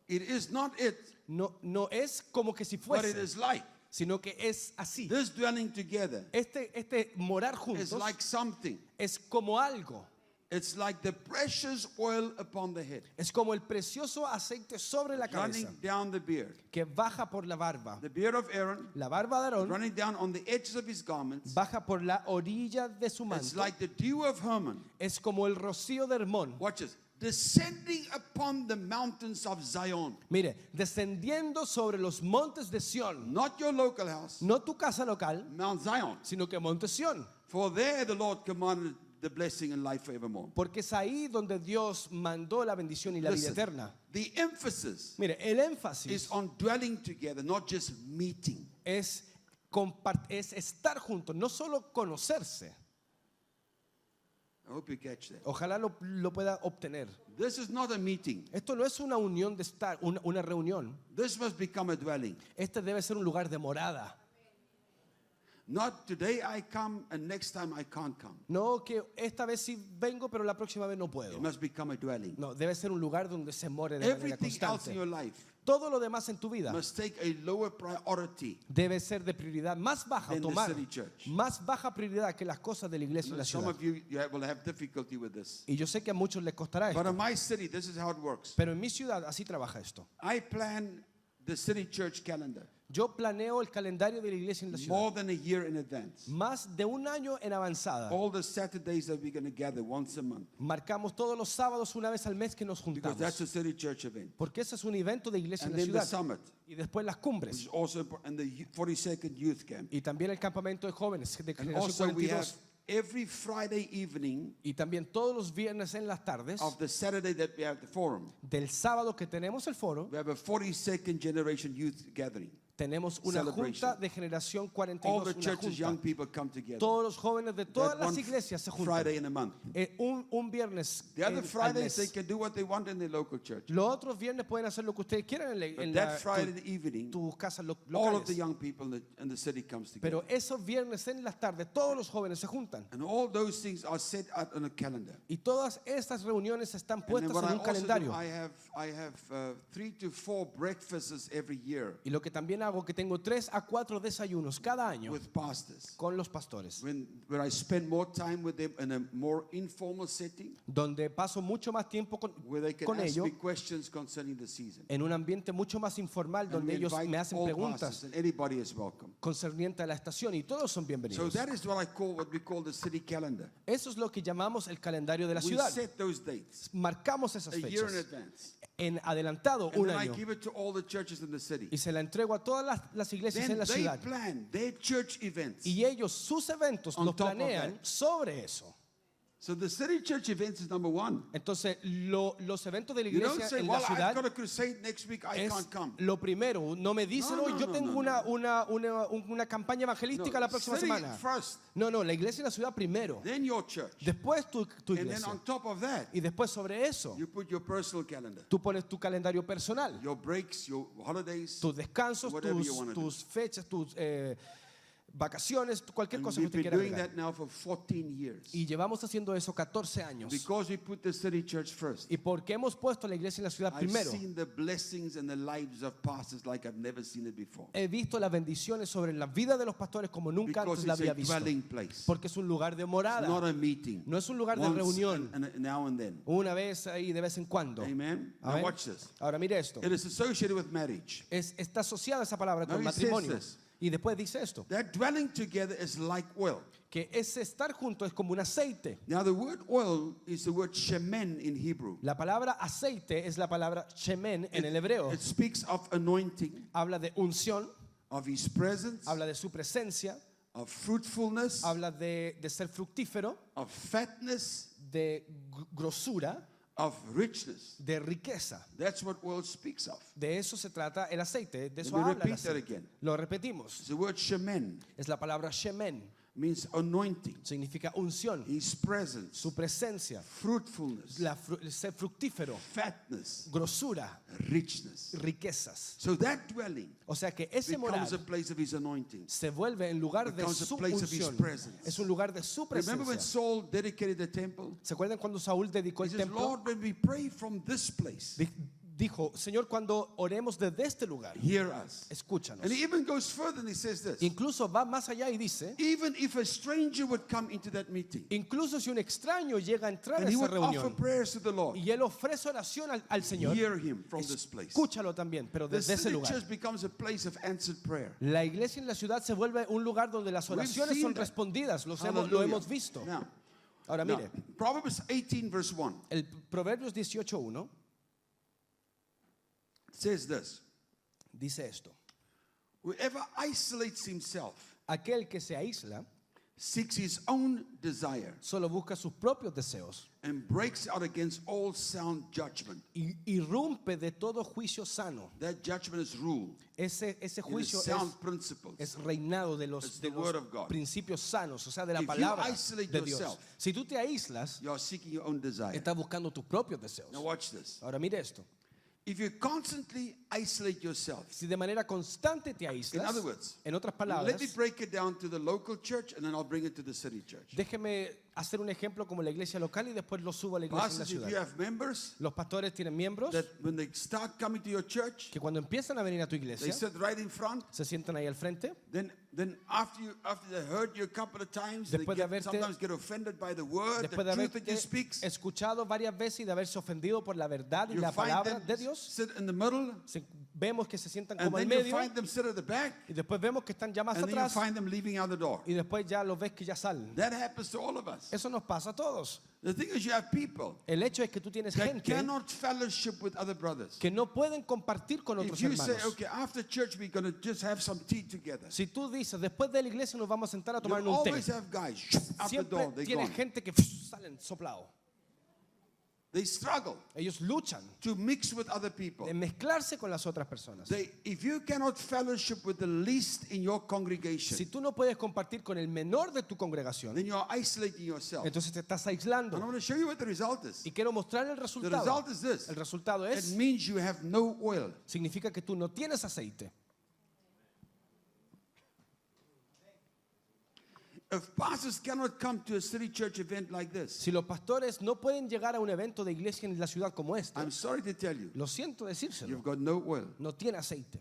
It is not it, No es como que si but it fuese, is like. sino que es así. This dwelling together Este morar is juntos like something. es como algo. It's like the precious oil upon the head, Es como el precioso aceite sobre la cabeza running down the beard. que baja por la barba. The beard of Aaron, La barba de Aarón running down on the edges of his garments. baja por la orilla de su It's manto. like the dew of Hermon. Es como el rocío de Hermón. Watch this. Descending upon the mountains of Zion. Mire, descendiendo sobre los montes de Sión. Not your local house, No tu casa local, Mount Zion. sino que monte Sión. For there the Lord commanded the blessing and life forevermore. Porque es ahí donde Dios mandó la bendición y la vida Listen, eterna. the emphasis Mire, el is énfasis on dwelling together, not just meeting. es estar juntos, no solo conocerse. I hope you catch that. Ojalá lo pueda obtener. This is not a meeting. Esto no es una unión de estar, una reunión. This must become a dwelling. Este debe ser un lugar de morada. Not today I come and next time I can't come. No que esta vez sí vengo, pero la próxima vez no puedo. It must become a dwelling. No, debe ser un lugar donde se more de manera Everything else in constante. your life Todo lo demás en tu vida must take a lower priority. debe ser de prioridad más baja, Than the tomar city church. más baja prioridad que las cosas de la iglesia en la Some ciudad. of you will have difficulty with this. Y yo sé que a muchos les costará But esto, in my city, this is how it works. pero en mi ciudad así trabaja esto. I plan the city church calendar Yo planeo el calendario de la iglesia en la ciudad more than a year in advance. más de un año en avanzada. All the Saturdays that we're going to gather once a month. Marcamos todos los sábados una vez al mes que nos Because that's juntamos. a city church event. Porque ese es un evento de iglesia And en la then the ciudad. summit, Y después las which cumbres. is also important, and the 42nd youth camp. Y también el campamento de jóvenes de And generación also we have 42. every Friday evening Y también todos los viernes en las tardes of the Saturday that we have the forum. del sábado que tenemos el foro, We have a 42nd generation youth gathering. tenemos una Celebration. junta de generación All 42, the una churches, young junta. people come together. Todos los jóvenes de todas That las one iglesias se Friday juntan. in a month. Un viernes The other al Fridays they mes. can do what they want in their local church. Los otros viernes pueden hacer lo que ustedes quieran But en that Friday evening, tus casas all of the locales. young people in the city comes together. Pero esos viernes en las tardes todos los jóvenes se juntan. And all those things are set out on a calendar. Y todas estas reuniones están And then puestas what en I un also do, calendario. I have 3 to 4 breakfasts every year Y lo que también hago que tengo 3 a 4 desayunos cada año with pastors. con los pastores, Where I spend more time with them in a more informal setting, donde paso mucho más tiempo where they can con ask ellos me questions concerning the season. en un ambiente mucho más informal, And donde we ellos invite me hacen all preguntas pastors, and anybody is welcome. concerniente a la estación y todos son So bienvenidos. that is what we call the city calendar. Eso es lo que llamamos el calendario de la We ciudad. set those dates Marcamos esas a year in fechas advance. en adelantado And un then I año give it to all the churches in the city. y se la entrego a todas las iglesias Then en la they ciudad. plan their church events. Y ellos sus eventos On los top of planean that. sobre eso. So the city church events is number one. Entonces, los eventos de la You don't iglesia say, en well, la I've ciudad got a crusade next week, I es can't come. lo primero. No me dicen, No, hoy no, yo no, tengo una campaña evangelística la próxima city semana. first, No, la iglesia y la ciudad primero. then your church. Después tu And then iglesia. on top of that, Y después sobre eso, you put your personal calendar. tú pones tu calendario personal. Your breaks, your holidays. Tus descansos, whatever you wanna do. tus fechas, tus vacaciones, cualquier And cosa que we've usted been quiera doing agregar. that now for 14 years. Y llevamos haciendo eso 14 años. Because we put the city church first. Y porque hemos puesto la iglesia en la ciudad I've primero, seen the blessings and the lives of pastors like I've never seen it before. he visto las bendiciones sobre la vida de los pastores como nunca Because antes la it's había a visto. dwelling place. Porque es un lugar de It's morada. not a meeting. No es un lugar de Once reunión. now and then. Una vez ahí de vez en cuando. Amen. Now Amén. watch this. Ahora mire esto. It is associated with marriage. Está asociada esa palabra Now con he says matrimonio. this. Y después dice esto, That dwelling together is like oil. que ese estar junto es como un aceite. Now the word oil is the word shemen in Hebrew. La palabra aceite es la palabra shemen en el hebreo. It speaks of anointing, Habla de unción, of his presence, habla de su presencia, of fruitfulness, habla de ser fructífero, of fatness, de grosura, of richness. de riqueza. That's what oil speaks of. De eso se trata el aceite, de eso Let me habla el repeat that aceite. again. Lo repetimos. The word shemen Es la palabra shemen, means anointing, significa unción, his presence, su presencia, fruitfulness, ser fructífero, fatness, grosura, richness. riquezas. So that dwelling O sea que ese becomes morar a place of his anointing. se vuelve en lugar de becomes a su place of his unción. presence. Es un lugar de su Remember when presencia. Saul dedicated the temple? ¿Se acuerdan cuando Saúl dedicó He el says, templo? Lord, when we pray from this place, Dijo, Señor, cuando oremos desde este lugar, hear us. escúchanos. And he even goes further and he says this. Incluso va más allá y dice, Even if a stranger would come into that meeting incluso si un extraño llega a entrar a and he esa would offer reunión prayers to the Lord, y él ofrece oración al Señor, hear him from this place. escúchalo también, pero The desde ese city lugar. church becomes a place of answered prayer. La iglesia en la ciudad se vuelve un lugar donde las We've oraciones seen son that. respondidas, lo Hallelujah. hemos visto. Now, Ahora now, mire, Proverbs 18 verse 1 el Proverbios 18:1 says this. dice esto: Whoever isolates himself aquel que se aísla seeks his own desire solo busca sus propios deseos and breaks out against all sound judgment. y irrumpe de todo juicio sano. That judgment is rule. Ese It is juicio sound principles. es reinado de It's los, the de word los of God. principios sanos, o sea, de la If you palabra isolate de Dios. yourself, Si tú te aíslas, You are seeking your own desire. estás buscando tus propios deseos. Now watch this. Ahora mire esto. If you constantly isolate yourself, Si de manera constante te in aíslas, other words, en otras let palabras, me break it down to the local church and then I'll bring it to the city church. déjeme hacer un ejemplo como la iglesia local y después lo subo a la iglesia en la Pastors, if you ciudad. have members Los pastores tienen miembros that when they start coming to your church, que cuando empiezan a venir a tu they iglesia, sit right in front. se sientan ahí al frente. Then after they heard you a couple of times, they Después de sometimes get offended by the word, the Después de truth that you haberte speak. escuchado varias veces y de haberse ofendido por la verdad y You la find palabra them de Dios, sit in the middle, vemos que se sientan and como al then you medio find them sit at the back, y después vemos que están ya más and then you atrás find them leaving out the door. y después ya los ves que ya salen. That happens to all of us. Eso nos pasa a todos. The thing is, you have people El hecho es que tú tienes that gente cannot fellowship with other brothers. que no pueden compartir con otros If you say, hermanos. okay, after church we're going to just have some tea together, Si tú dices, después de la iglesia nos vamos a sentar a you tomar un té, always have guys out the siempre door. They tienes gone. gente que salen soplado. They struggle Ellos luchan to mix with other people. de mezclarse con las otras personas. If you cannot fellowship with the least in your Si congregation, tú no puedes compartir con el menor de tu congregación, then you are isolating yourself. entonces te estás And I aislando. want to show you what the result is. Y quiero mostrar el The resultado. result is this. El resultado It es, means you have no oil. significa que tú no tienes aceite. If pastors cannot come to a city church event like this, Si los pastores no pueden llegar a un evento de iglesia en la ciudad como este, I'm sorry to tell you, lo siento decírselo, you've got no oil. no tiene aceite.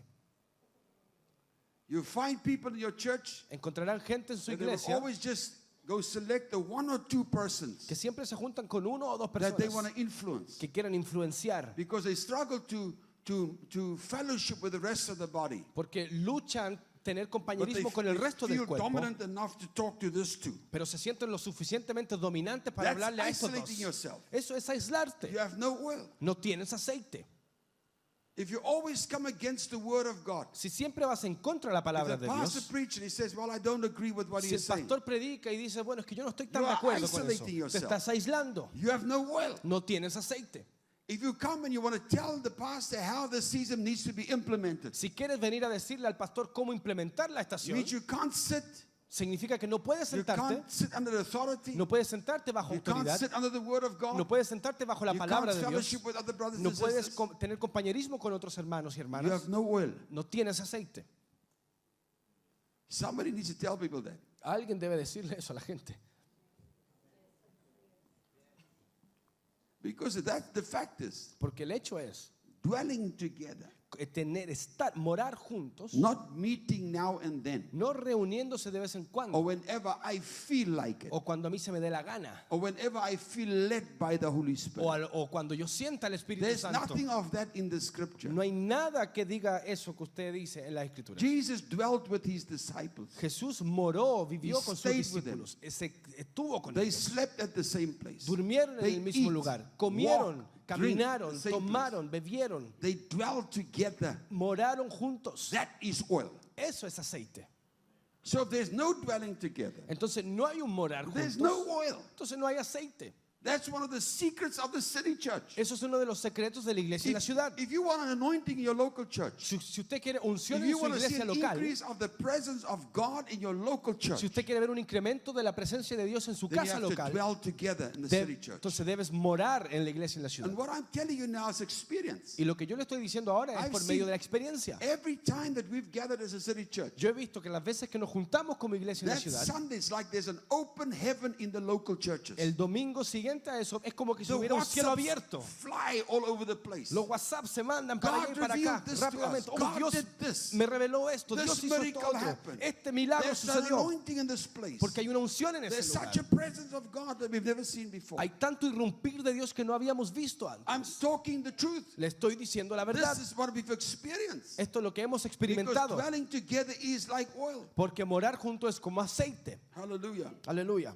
You find people in your church Encontrarán gente en su that they will iglesia always just go select the one or two persons que siempre se juntan con uno o dos that they want personas to influence que quieren influenciar because they struggle to fellowship with the rest of the body. porque luchan tener But they compañerismo con el resto del feel cuerpo, dominant enough to talk to this two. pero se sienten lo suficientemente dominantes para That's hablarle a estos isolating dos. yourself. Eso es aislarte. You have no oil. No tienes aceite. If you always come against the word of God, Si siempre vas en contra de la if palabra the de pastor Dios, preaches and he says, well, I don't agree with what si he el is saying, pastor predica y dice, bueno, es que yo no estoy tan You de are acuerdo con eso, isolating te yourself. estás aislando, you have no oil. no tienes aceite. If you come and you want to tell the pastor how the season needs to be implemented, Si quieres venir a decirle al pastor cómo implementar la it estación, means you can't sit, significa que no puedes you sentarte, can't sit under the authority, no puedes sentarte bajo you can't autoridad, sit under the word of God, no puedes sentarte bajo la you palabra can't de Dios, fellowship with other brothers no and puedes sisters, tener compañerismo con otros hermanos y you hermanas, have no oil. no tienes aceite. Somebody needs to tell people that. Alguien debe decirle eso a la gente. Because that's the fact is, Porque el hecho es dwelling together, morar juntos, not meeting now and then, no reuniéndose de vez en or cuando, whenever I feel like it, o cuando a mí se me dé la gana, or whenever I feel led by the Holy Spirit. o cuando yo sienta el Espíritu There's Santo. nothing of that in the scripture. No hay nada que diga eso que usted dice en la Escritura. Jesus dwelt with his disciples. Jesús moró, vivió He con sus stayed with them. discípulos, estuvo con They ellos, slept at the same place. durmieron en They el mismo eat, lugar, comieron, walk, drink caminaron, the same tomaron, bebieron, They dwell together. moraron juntos. That is oil. Eso es aceite. So if there's no dwelling together, Entonces no hay un morar there's juntos, no oil. entonces no hay aceite. That's one of the secrets of the city church. Eso es uno de los secretos de la iglesia en la ciudad. If you want an anointing in your local church, Si usted quiere unción if en you su want to see iglesia an local, increase of the presence of God in your local church, si usted quiere ver un incremento de la presencia de Dios en su then you casa have to local, dwell together in the city church. entonces debes morar en la iglesia en la ciudad. And what I'm telling you now is experience. Y lo que yo le estoy diciendo ahora es I've por seen- medio de la experiencia. Every time that we've gathered as a city church, Yo he visto que las veces que nos juntamos como iglesia en la that ciudad, Sunday is like there's an open heaven in the local churches. el domingo siguiente a eso es como que si The hubiera un cielo WhatsApps abierto. fly all over the place. Los WhatsApp se mandan para allá y God para acá revealed this to rápidamente. us. Oh, God Dios did this. me reveló esto. This Dios hizo esto miracle otro. happened. Este milagro There's an sucedió anointing in this place. porque hay una unción en ese There's lugar. such a presence of God that we've never seen before. Hay tanto irrumpir de Dios que no habíamos visto antes. I'm talking the truth. Le estoy diciendo la verdad. This is what we've experienced. Esto es lo que hemos Because experimentado. dwelling together is like oil. Porque morar junto es como aceite. Hallelujah. Aleluya.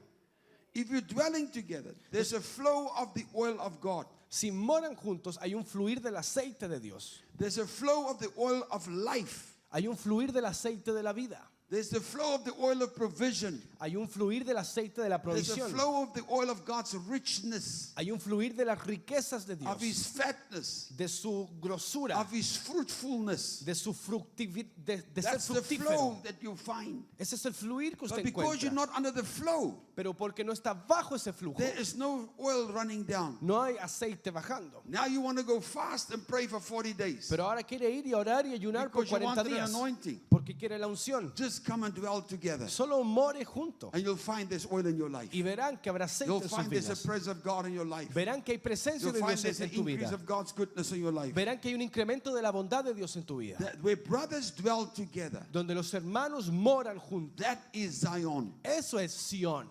If you're dwelling together, there's a flow of the oil of God. Si moran juntos, hay un fluir del aceite de Dios. There's a flow of the oil of life. Hay un fluir del aceite de la vida. There's the flow of the oil of provision. Hay un fluir del aceite de la There's a provisión. flow of the oil of God's richness, Hay un fluir de las riquezas de of Dios, His fatness, de su grosura, of His fruitfulness. de su de ser That's the fructífero. flow that you find. Ese es el fluir que But usted because you're encuentra. not under the flow, Pero porque no está bajo ese flujo, there is no oil running down. no hay aceite bajando. Now you want to go fast and pray for 40 days. Pero ahora quiere ir y orar y ayunar por Because you 40 want an días. anointing. Porque quiere la unción. Just come and dwell together, Solo more junto. and you'll find there's oil in your life. Y verán que habrá aceite You'll en sus find there's a vidas. presence of God in your life. Verán que hay presencia You'll de find Dios there's an en tu increase vida. of God's goodness in your life. Verán que hay un incremento de la bondad de Dios en tu vida. That where brothers dwell together, Donde los hermanos moran juntos. that is Zion. Eso es Sion.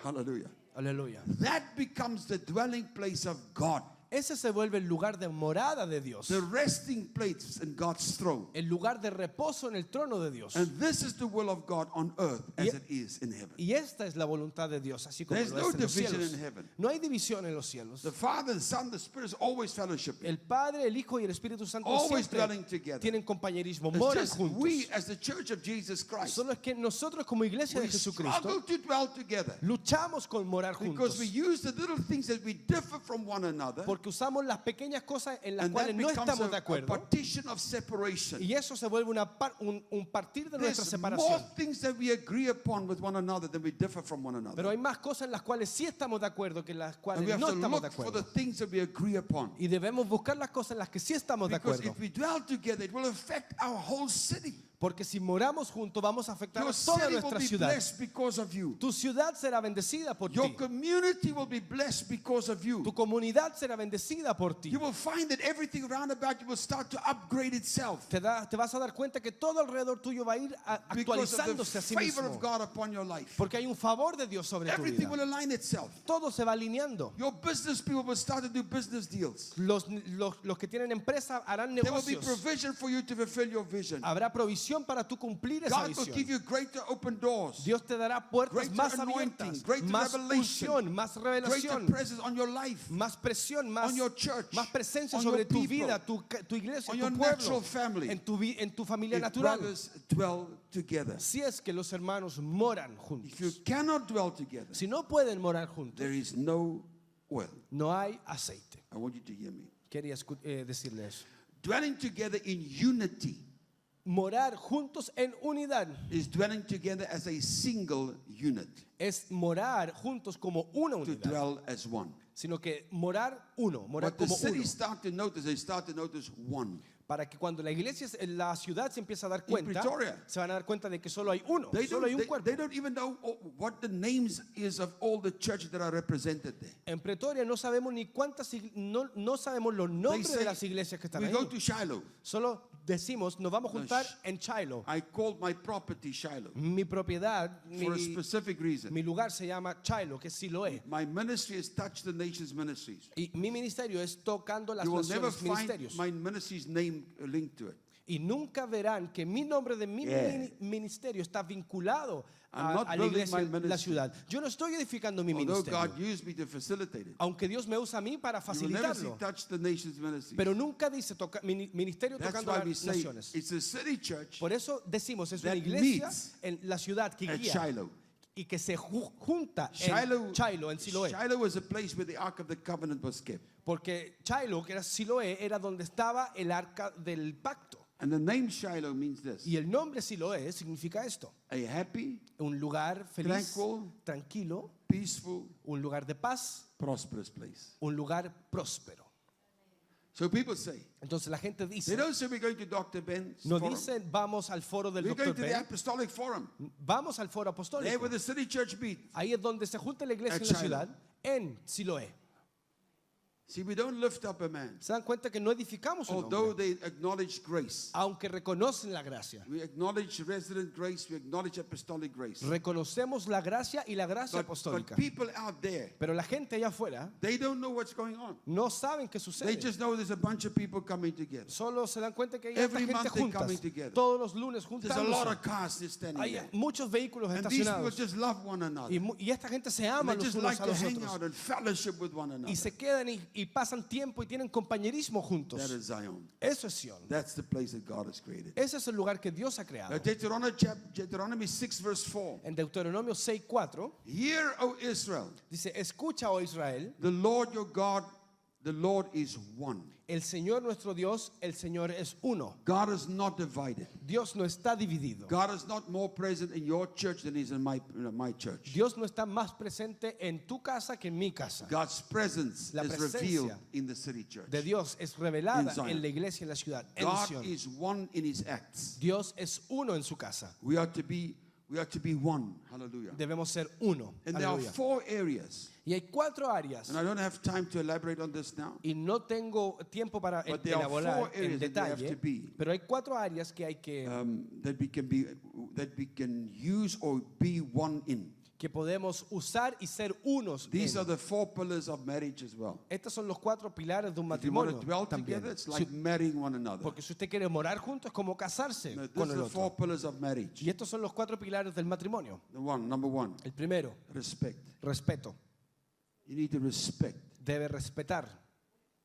Hallelujah. Aleluya. That becomes the dwelling place of God, Ese se vuelve el lugar de morada de Dios. the resting place in God's throne. El lugar de reposo en el trono de Dios. And this is the will of God on earth as Y- it is in heaven. Y esta es la voluntad de Dios, así como There's lo no es en los division cielos. in heaven. No hay división en los cielos. The Father, the Son, the Spirit is always fellowship. El Padre, el Hijo y el Espíritu Santo Always siempre dwelling together. tienen compañerismo, It's moran just juntos. we as the church of Jesus Christ, Solo es que nosotros como iglesia we de Jesucristo struggle to dwell together luchamos con morar because juntos. we use the little things that we differ from one another, Porque usamos las pequeñas cosas en las and that cuales no becomes estamos de a acuerdo. partition of separation. Y eso se vuelve un partir de nuestra There's more separación. things that we agree upon with one another than we differ from one another. Pero hay más cosas en las cuales sí estamos de acuerdo que en las And cuales we have no to estamos de look for the acuerdo. things that we agree upon. Y debemos buscar las cosas en las que sí estamos de Because acuerdo. if we dwell together, it will affect our whole city. Porque si moramos juntos vamos a afectar Your a toda city will nuestra be ciudad. blessed because of you. Tu ciudad será bendecida por Your ti. community will be blessed because of you. Tu comunidad será bendecida por ti. You will find that everything around about you will start to upgrade itself Te vas a dar cuenta que todo alrededor tuyo va a ir because of actualizándose the a sí favor mismo. of God upon your life. Porque hay un favor de Dios sobre tu Everything will vida. align itself. Todo se va alineando. Your business people will start to do business deals. Los que tienen empresa harán There will be negocios. provision for you to fulfill your vision. Habrá provisión bendición para tú cumplir esa God will give visión. you greater open doors, Dios te dará puertas greater más anointing, abiertas, greater más revelation, unción, más greater revelación, presence on your life, más presión, on más, your church, más presencia on sobre your tu people, vida, tu iglesia, on tu your pueblo, natural family. en tu familia if natural. brothers dwell together. Si es que los hermanos moran If you juntos. cannot dwell together, Si no pueden morar juntos, there is no oil. no hay aceite. I want you to hear me. Quería decirle eso. Dwelling together in unity Morar juntos en unidad is dwelling together as a single unit, es morar juntos como una to unidad, dwell as one. sino que morar uno, morar What the como uno. cities start to notice, they start to notice one. Para que cuando la ciudad se empieza a dar cuenta, Pretoria, se van a dar cuenta de que solo hay uno, They solo hay un don't, cuerpo. they don't even know what the names is of all the churches that are represented there. En Pretoria no sabemos ni no sabemos los They nombres say, de las iglesias que están we ahí. go to Shiloh. Solo decimos, nos vamos a juntar en Shiloh. I called my property Shiloh Mi propiedad, for a specific reason. mi lugar se llama Shiloh, que es Siloé. My ministry has touched the nation's ministries. Y mi ministerio es tocando las You will never naciones, find ministerios. my ministry's name linked to it. Y nunca verán que mi nombre de mi Yeah. ministerio está vinculado I'm not a la building iglesia, my ministry. la ciudad. Yo no estoy edificando mi Although ministerio. God used me to facilitate it. Aunque Dios me usa a mí para You will never see facilitarlo. touch the nation's ministries. Pero nunca dice ministerio That's tocando why las we say naciones. it's a city church Por eso decimos, es that una iglesia meets en la ciudad que at guía Shiloh. y que se junta Shiloh, en Shiloh, en Siloé. Shiloh was a place where the Ark of the Covenant was kept. Porque Shiloh, que era Siloé, era donde estaba el arca del pacto. And the name Shiloh means this: Y el nombre Siloé significa esto: a happy, un lugar feliz, Tranquil. tranquilo, peaceful, un lugar de paz, prosperous place. un lugar próspero. So people say, Entonces la gente they dice, don't say we're going to Dr. Ben's no forum. dicen vamos al foro del We're Dr. going to the Ben, Apostolic Forum. vamos al foro There apostólico. where the city church meet. Ahí es donde se junta la iglesia At en la Shiloh. ciudad, en Siloé. See, we don't lift up a man, Se dan cuenta que no edificamos un although hombre, they acknowledge grace. aunque reconocen la gracia. We acknowledge resident grace. We acknowledge apostolic grace. Reconocemos la gracia y la gracia apostólica. But people out there, Pero la gente allá afuera they don't know what's going on. no saben qué They sucede. just know there's a bunch of people coming together. Solo se dan cuenta que hay esta Every gente month they're juntas. coming together. Todos los lunes There's a lot juntándose. of cars just standing Hay there. muchos vehículos And these people estacionados. just love one another. Y esta gente se And ama they los just unos like a to los hang otros. out and fellowship with one another. Y se quedan y pasan tiempo y tienen compañerismo juntos. That is Zion. Eso es Sion. That's the place that God has created. Ese es el lugar que Dios ha creado. Deuteronomy 6 verse 4. En Deuteronomio 6:4 Hear, O Israel, dice, escucha, oh Israel, the Lord your God, the Lord is one. el Señor nuestro Dios, el Señor es uno. God is not divided. Dios no está dividido. God is not more present in your church than he is in my church. Dios no está más presente en tu casa que en mi casa. God's presence La is presencia revealed in the city church. De Dios es In revelada Zion. en la iglesia, en la ciudad, en God Sion. is one in his acts. Dios es uno en su casa. We are to be one. Hallelujah. Debemos ser uno. And there are Aleluya. 4 areas. Y hay 4 áreas. And I don't have time to elaborate on this now. Y no tengo tiempo para But there are 4 elaborar en areas that you have detalle. to be. Pero hay 4 áreas que hay que That we can use or be one in. que podemos usar y ser unos These en. are the 4 pillars of marriage as well. Estos son los 4 pilares de un If you want matrimonio to dwell también. together, it's like marrying one another. Porque si usted quiere morar juntos es como casarse No, these con are el the 4 otro. pillars of marriage. Y estos son los 4 pilares del matrimonio. Number one, El primero, respect. respeto. You need to respect. Debe respetar.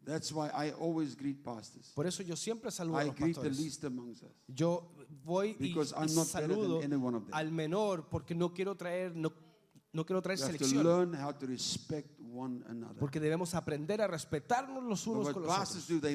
That's why I always greet pastors. Por eso yo siempre saludo a I los greet the pastores. least amongst us. Yo voy y Because I'm not better saludo than any one of them. al menor porque no quiero traer You have to selección. learn how to respect one another. Porque debemos aprender a respetarnos los But unos what con los pastors otros. do,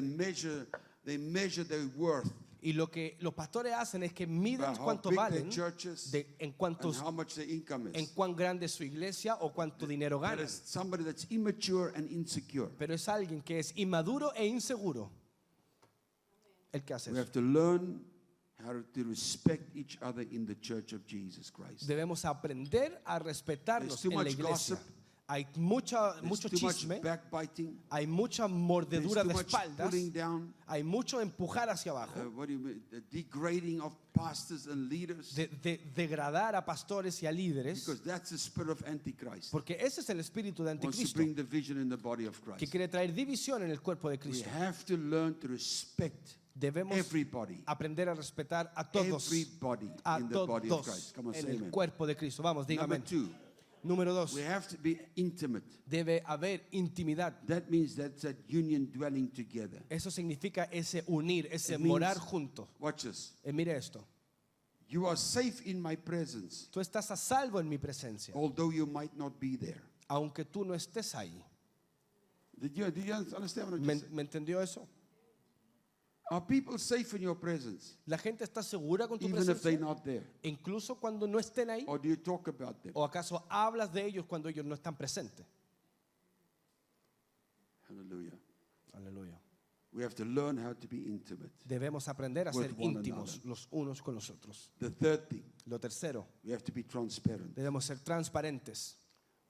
they measure their worth Y lo que los pastores hacen es que miden by how cuánto big valen, their churches en and how much their income en is. cuán grande es su iglesia o cuánto dinero That ganan. is somebody that's immature and insecure. Pero es alguien que es inmaduro e inseguro el que hace We eso. have to learn how to respect each other in the church of Jesus Christ. Debemos aprender a There's respetarnos too en la much iglesia. gossip. Hay mucho There's too much chisme, backbiting. hay mucha There's mordedura too de much espaldas, pulling down. hay mucho empujar hacia abajo, What do you mean? The degrading of pastors and leaders. de degradar a pastores y a líderes, Because that's the spirit of Antichrist. porque ese es el espíritu de Wants to anticristo, bring division in the body of que Christ. quiere traer división en el cuerpo de We Cristo. have to learn to respect Debemos everybody. aprender a respetar a todos, Everybody a in the body of todos Christ. Come on, en say el amen. cuerpo de Cristo. Vamos, dígame. Number 2, Número 2, we have to be intimate. debe haber intimidad. That means that's that union dwelling together. Eso significa ese unir, ese It means- morar juntos. Watch this. Mire esto. You are safe in my presence, Tú estás a salvo en mi presencia, although you might not be there. aunque tú no estés ahí. Did you understand what I ¿Me, just said? me entendió eso? Are people safe in your presence, ¿La gente está segura con tu even if they're presencia? not there? Incluso cuando no estén ahí. Or do you talk about them? ¿O acaso hablas de ellos cuando ellos no están presentes? Hallelujah. Aleluya. We have to learn how to be intimate. Debemos aprender a With ser one íntimos another. los unos con los otros. The third thing, Lo tercero, we have to be transparent. debemos ser transparentes.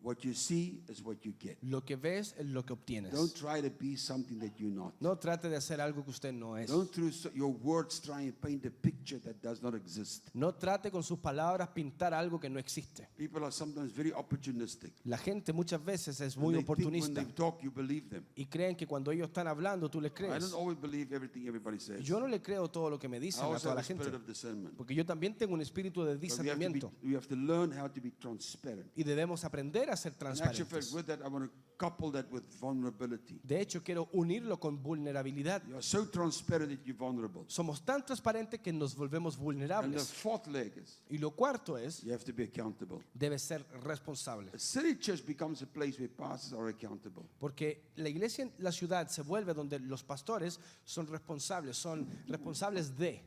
What you see is what you get. Lo que ves es lo que obtienes. Don't try to be something that you're not. No trate de hacer algo que usted no es. Don't through your words try and paint a picture that does not exist. No trate con sus palabras pintar algo que no existe. People are sometimes very opportunistic. La gente muchas veces es And muy they think when oportunista they talk, you believe them. y creen que cuando ellos están hablando tú les I crees. don't always believe everything everybody says. Yo no le creo todo lo que me I dicen a also toda have la a spirit gente, of discernment. porque yo también tengo un espíritu de But discernimiento we have to learn how to be transparent. y debemos aprender a ser And actually, transparentes. with that, I want to couple that with vulnerability. De hecho, quiero unirlo con vulnerabilidad. You are so transparent that you're vulnerable. Somos tan transparentes que nos volvemos And the vulnerables. fourth leg is Y lo cuarto es, you have to be accountable. debe ser responsable. A city church becomes a place where pastors are accountable. Porque la iglesia en la ciudad se vuelve donde los pastores son responsables de.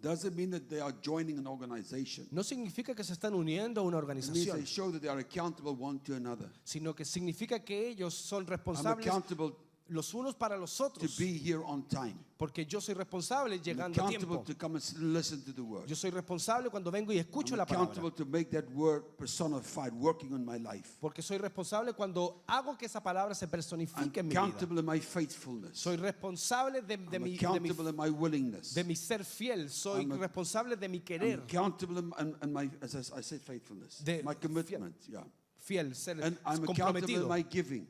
Doesn't mean that they are joining an organization. No significa que se están uniendo a una It means organización, they show that they are accountable one to another. sino que significa que ellos son I'm responsables accountable los unos para los to otros. be here on time. Porque yo soy responsable I'm llegando a accountable tiempo. to come and listen to the word. Yo soy responsable cuando vengo y escucho I'm la palabra. accountable to make that word personified, working on my life. Porque soy responsable cuando hago que esa palabra se I'm personifique en mi vida. accountable in my faithfulness. Soy responsable de I'm mi accountable in my willingness. de mi ser fiel. Soy I'm a- responsable de mi I'm querer. accountable in my, as I said, faithfulness. De- My commitment, yeah. Fiel, ser And I'm accountable in comprometido. my giving.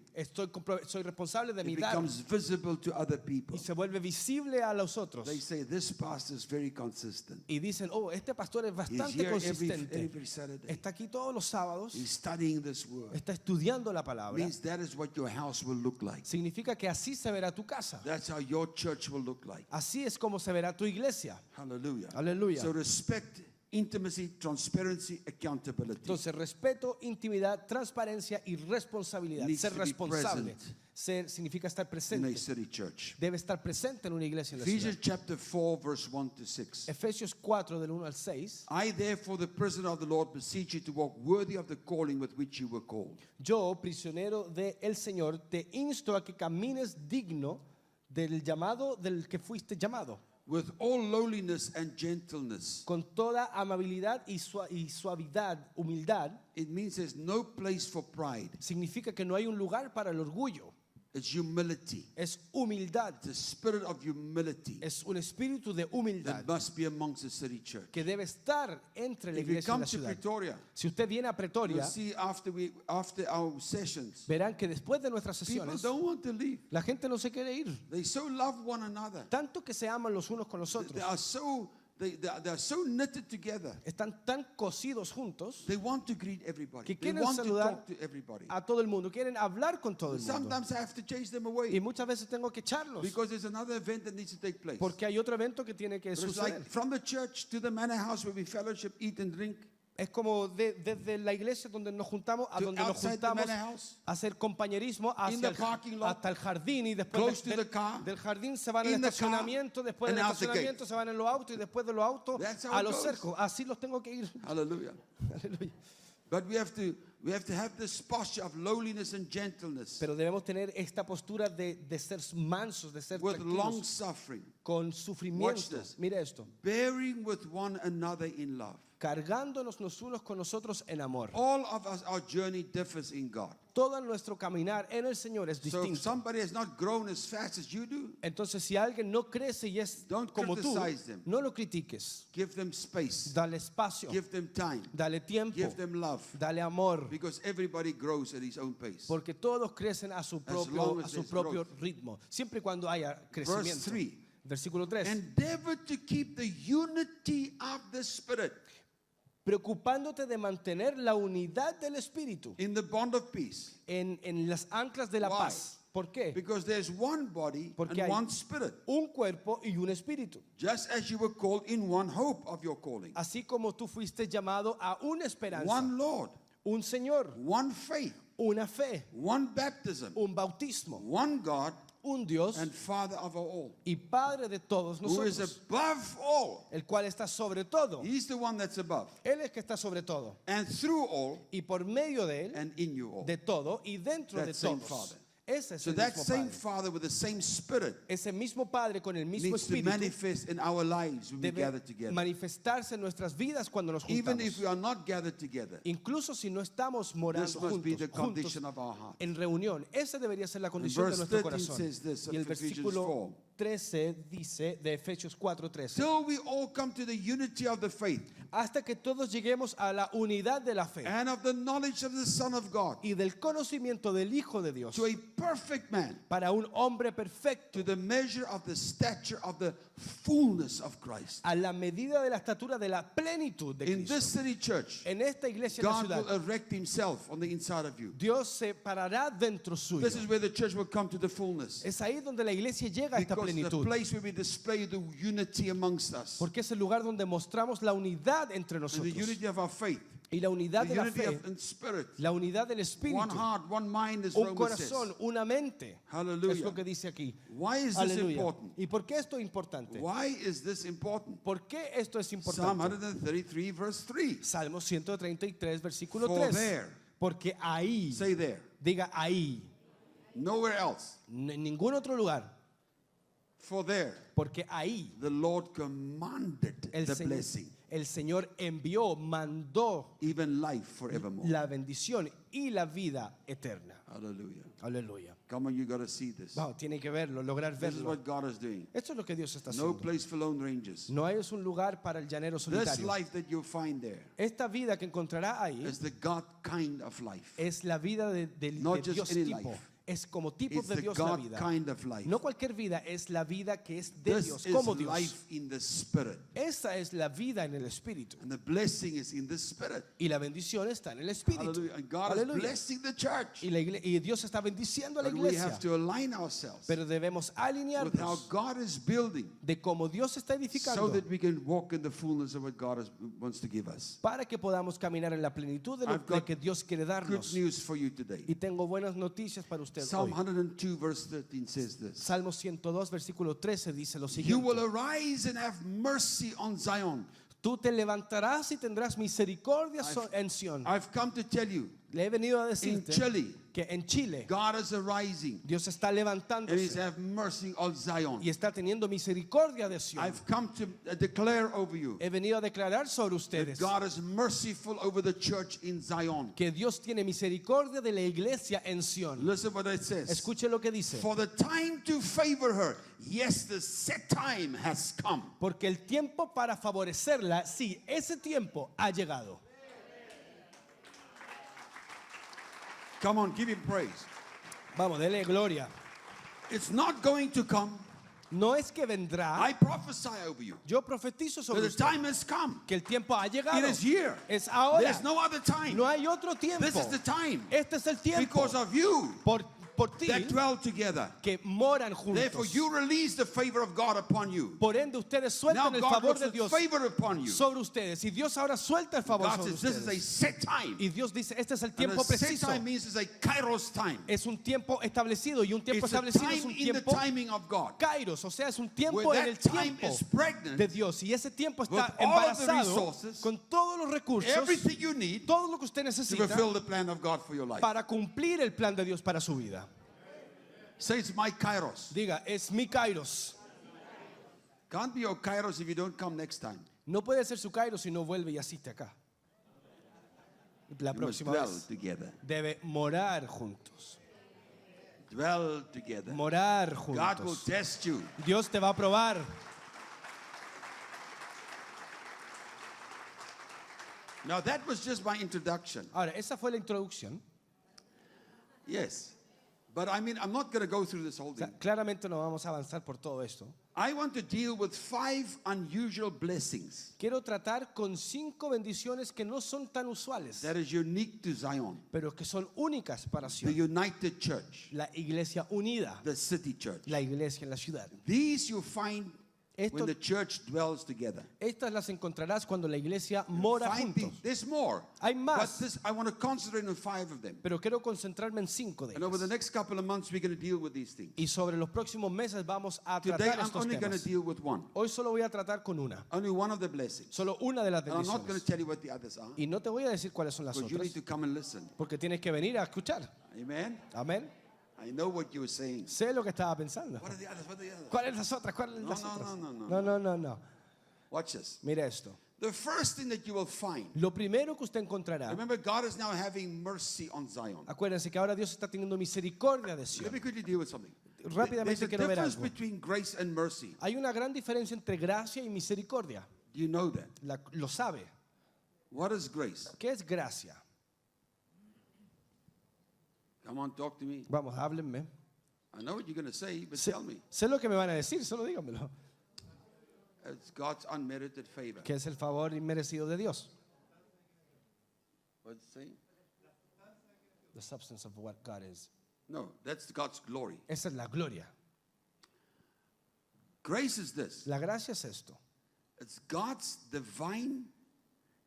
Soy responsable de mi It dar becomes visible to other people. y se vuelve visible a los otros. They say, this pastor is very consistent. Y dicen, oh, este pastor es He's bastante here consistente. every Saturday. Está aquí todos los sábados, He's studying this word. está estudiando la palabra. Means that is what your house will look like. Significa que así se verá tu casa. That's how your church will look like. Así es como se verá tu iglesia. Hallelujah. Aleluya. So respect, intimacy, transparency, accountability. Entonces, respeto, intimidad, transparencia y responsabilidad. Needs Ser to be responsable. present. Ser significa estar In a presente. city church. Debe estar presente en una iglesia en la Ephesians ciudad. chapter 4, verse 1 to 6. Efesios 4 del 1 al 6. I, therefore, the prisoner of the Lord, beseech you to walk worthy of the calling with which you were called. Yo, prisionero del Señor, te insto a que camines digno del llamado del que fuiste llamado, With all lowliness and gentleness. con toda amabilidad y suavidad, humildad. It means there's no place for pride. Significa que no hay un lugar para el orgullo. It's humility. Es humildad. The spirit of humility Es un espíritu de humildad that must be amongst the city church. que debe estar entre la If you iglesia y come la to ciudad. Pretoria, Si usted viene a you'll Pretoria, see after our sessions, verán que después de nuestras people sesiones, don't want to leave. la gente no se quiere ir. They so love one another. Tanto que se aman los unos con los They otros. are so they are so knitted together. Están tan cosidos juntos They want to greet everybody. que They quieren want to saludar talk to everybody. a todo el mundo. Quieren hablar con todo el mundo. Sometimes I have to chase them Y away muchas veces tengo que echarlos. because there's another event that needs to take place. Porque hay otro evento que tiene que But it's like suceder. from the church to the manor house where we fellowship, eat and drink. Es como desde la iglesia donde nos juntamos a To donde nos outside the juntamos manor house. a hacer compañerismo In hacia the parking lot. hasta el jardín y después Close to the car. del jardín se van al In the car. estacionamiento, después And del out the gate. estacionamiento se van en los autos y después de los autos That's how a it los goes. cercos. Así los tengo que ir. Hallelujah. Aleluya. But we have to have this posture of lowliness and gentleness Pero debemos tener esta postura de ser mansos, de ser with long tranquilos, suffering, con Watch sufrimiento. this. Mira esto. bearing with one another in love. cargándonos los unos con nosotros en amor. All of us, our journey differs in God. Todo nuestro caminar en el Señor es So if distinto. somebody has not grown as fast as you do, Entonces, si alguien no crece y es Don't como tú, criticize them. no lo critiques. give them space, Dale espacio, give them time, dale tiempo, give them love, dale amor, because everybody grows at his own pace. porque todos crecen a su long as there's propio growth. ritmo, siempre y cuando haya Verse crecimiento. 3. Versículo 3. Endeavor to keep the unity of the Spirit Preocupándote de mantener la unidad del Espíritu in the bond of peace. en las anclas de la Why? paz. ¿Por qué? Because there's one body Porque and hay one Spirit, un cuerpo y un espíritu. just as you were called in one hope of your calling. Así como tú fuiste llamado a una esperanza, One Lord, un Señor, one faith, una fe, one baptism, un bautismo, one God un Dios and Father of all, y Padre de todos who is nosotros, above all. el cual está sobre todo. He's the one that's above. Él es que está sobre todo. And through all Y por medio de él, and in you all. de todo y dentro That de same todos. Father. Ese es So el that mismo same Padre. Father with the same Spirit Ese mismo Padre con el mismo needs to espíritu manifest in our lives when we debe gather together. manifestarse en nuestras vidas cuando nos Even if juntamos. we are not gathered together, Incluso si no estamos this morando must be the juntos condition of our heart. en reunión, esa debería ser la condición de verse nuestro 13 corazón. says this, Y el of Ephesians versículo 4. 13 dice de Efesios 4:13, Till we all come to the unity of the faith hasta que todos lleguemos a la unidad de la fe and of the knowledge of the Son of God, y del conocimiento del Hijo de Dios, to a perfect man, para un hombre perfecto, to the measure of the stature of the fullness of Christ. a la medida de la estatura de la plenitud de In this Cristo. city church, En esta iglesia en la God will ciudad, erect himself on the inside of you. Dios se parará dentro suyo. This is where the church will come to the fullness. Es ahí donde la iglesia llega a esta Because the plenitud. place where we display the unity amongst us, Porque es el lugar donde mostramos la unidad entre and the nosotros. unity of our faith, Y la unidad the de la unity fe, of in spirit, la unidad del one espíritu, heart, one mind, as un Romans says. corazón, una mente. Hallelujah. Es lo que dice aquí. Why is this Aleluya. important? ¿Y por qué esto es importante? Why is this important? ¿Por qué esto es Psalm importante? 133 verse 3. Salmo 133, versículo For 3. there. Porque ahí, Say there. diga ahí, Nowhere else. en ningún otro lugar. For there Porque ahí the Lord commanded el Señor envió, mandó even life forevermore. la bendición y la vida eterna. Hallelujah. Aleluya. Come on, you got to see this. Vamos, tiene que verlo, lograr This is verlo. what God is doing. Esto es lo que Dios está No haciendo. place for lone rangers. No es un lugar para el llanero This solitario. life that you'll find there Esta vida que encontrará ahí is the God kind of life. es la vida de Not just Dios any tipo. life. Es como tipo It's de the Dios la God vida. kind of life. No cualquier vida, es la vida que es de This Dios, is como Dios. life in the spirit. Esa es la vida en el Espíritu. And the blessing is in the spirit. Y la bendición está en el Espíritu. Hallelujah. And God Aleluya. is blessing the church. Y Dios está bendiciendo a la But we iglesia. have to align ourselves Pero debemos with how alinearnos God is building de cómo Dios está so edificando that we can walk in the fullness of what God wants to give us. para que podamos caminar en la plenitud de lo I've got de que Dios quiere Good darnos. news for you today. Y tengo buenas noticias para usted Psalm hoy. 102 verse 13 says this. Salmo 102, versículo 13 dice lo You will siguiente. arise and have mercy on Zion. Tú te levantarás y tendrás misericordia en Sión. I've come to tell you, Le he venido a in decirte Chile, que en Chile God is arising Dios está and He's levantándose have mercy on Zion. y está teniendo misericordia de Sión. I've come to declare over you He venido a declarar sobre that ustedes God is merciful over the church in Zion. que Dios tiene misericordia de la iglesia en Sión. Listen what it says. Escuche lo que dice. For the time to favor her, yes, the set time has come. Porque el tiempo para favorecerla, sí, ese tiempo ha llegado. Come on, give him praise. Vamos, dele gloria. It's not going to come. No es que vendrá. I prophesy over you Yo profetizo that sobre the usted time has come. que el tiempo ha llegado. It is here. Es ahora. There's no other time. No hay otro tiempo. This is the time. Este es el tiempo. Because of you por ti that dwell together. que moran Therefore, juntos. you release the favor of God upon you. Por ende, ustedes Now sueltan el God favor looks de with Dios favor upon you. sobre ustedes. Y Dios ahora suelta el favor God sobre says this is a ustedes. set time. Y Dios dice, este es el And tiempo a set preciso. time means it's a kairos time. Es un tiempo establecido y un tiempo It's a establecido es time un in the tiempo timing of God. kairos, o sea, es un tiempo Where en el that time tiempo is pregnant de Dios. Y ese tiempo está with all of the embarazado resources, con todos los recursos, Everything you need todo lo que usted to necesita fulfill the plan of God for your life. para cumplir el plan de Dios para su vida. Say it's my kairos. Diga, es mi kairos. Can't be your kairos if you don't come next time. No puede ser su Kairos si no vuelve y asiste acá. La You must próxima dwell vez together. debe morar juntos. Dwell together. Morar God will juntos. test you. Dios te va a probar. Now that was just my introduction. Ahora, esa fue la introducción. Yes. But I mean, I'm not going to go through this whole O sea, thing. claramente no vamos a avanzar por todo esto. I want to deal with 5 unusual blessings Quiero tratar con 5 bendiciones que no son tan usuales, that is unique to Zion, pero que son únicas para the Sion. United Church, La iglesia unida, the city church. la iglesia en la ciudad. These you find Esto- when the church dwells together. Estas las encontrarás cuando la iglesia mora juntos. There's more. Hay más. But this, I want to concentrate on 5 of them. Pero quiero concentrarme en 5 de And over the ellas. next couple of months, we're going to deal with these things. Y sobre los próximos meses vamos a Today, tratar I'm estos only going to temas. deal with one. Hoy solo voy a tratar con una. Only one of the blessings. Solo una de las And I'm not going to bendiciones. tell you what the others are. Y no te voy a decir cuáles son las Because you otras, need to come and listen. porque tienes que venir a escuchar. Amen? Amén. I know what you were saying. Sé lo que estaba pensando. What are the others? What are the others? ¿Cuáles las otras? ¿Cuáles No, las no, otras? no, no, No, no, no. Watch this. Mira esto. The first thing that you will find. Lo primero que usted encontrará, Remember, God is now having mercy on Zion. acuérdense que ahora Dios está teniendo misericordia de Let Sion. me quickly deal with something. Rápidamente There's a quiero ver difference algo. between grace and mercy. Hay una gran diferencia entre gracia y misericordia. Do you know that? Lo sabe. What is grace? ¿Qué es gracia? Come on, talk to me. Vamos, háblenme. I know what you're going to say, but Sé, tell me. sé lo que me van a decir, solo díganmelo. It's God's unmerited favor. Que es el favor inmerecido de Dios. What's it saying? The substance of what God is. No, that's God's glory. Esa es la gloria. Grace is this. La gracia es esto. It's God's divine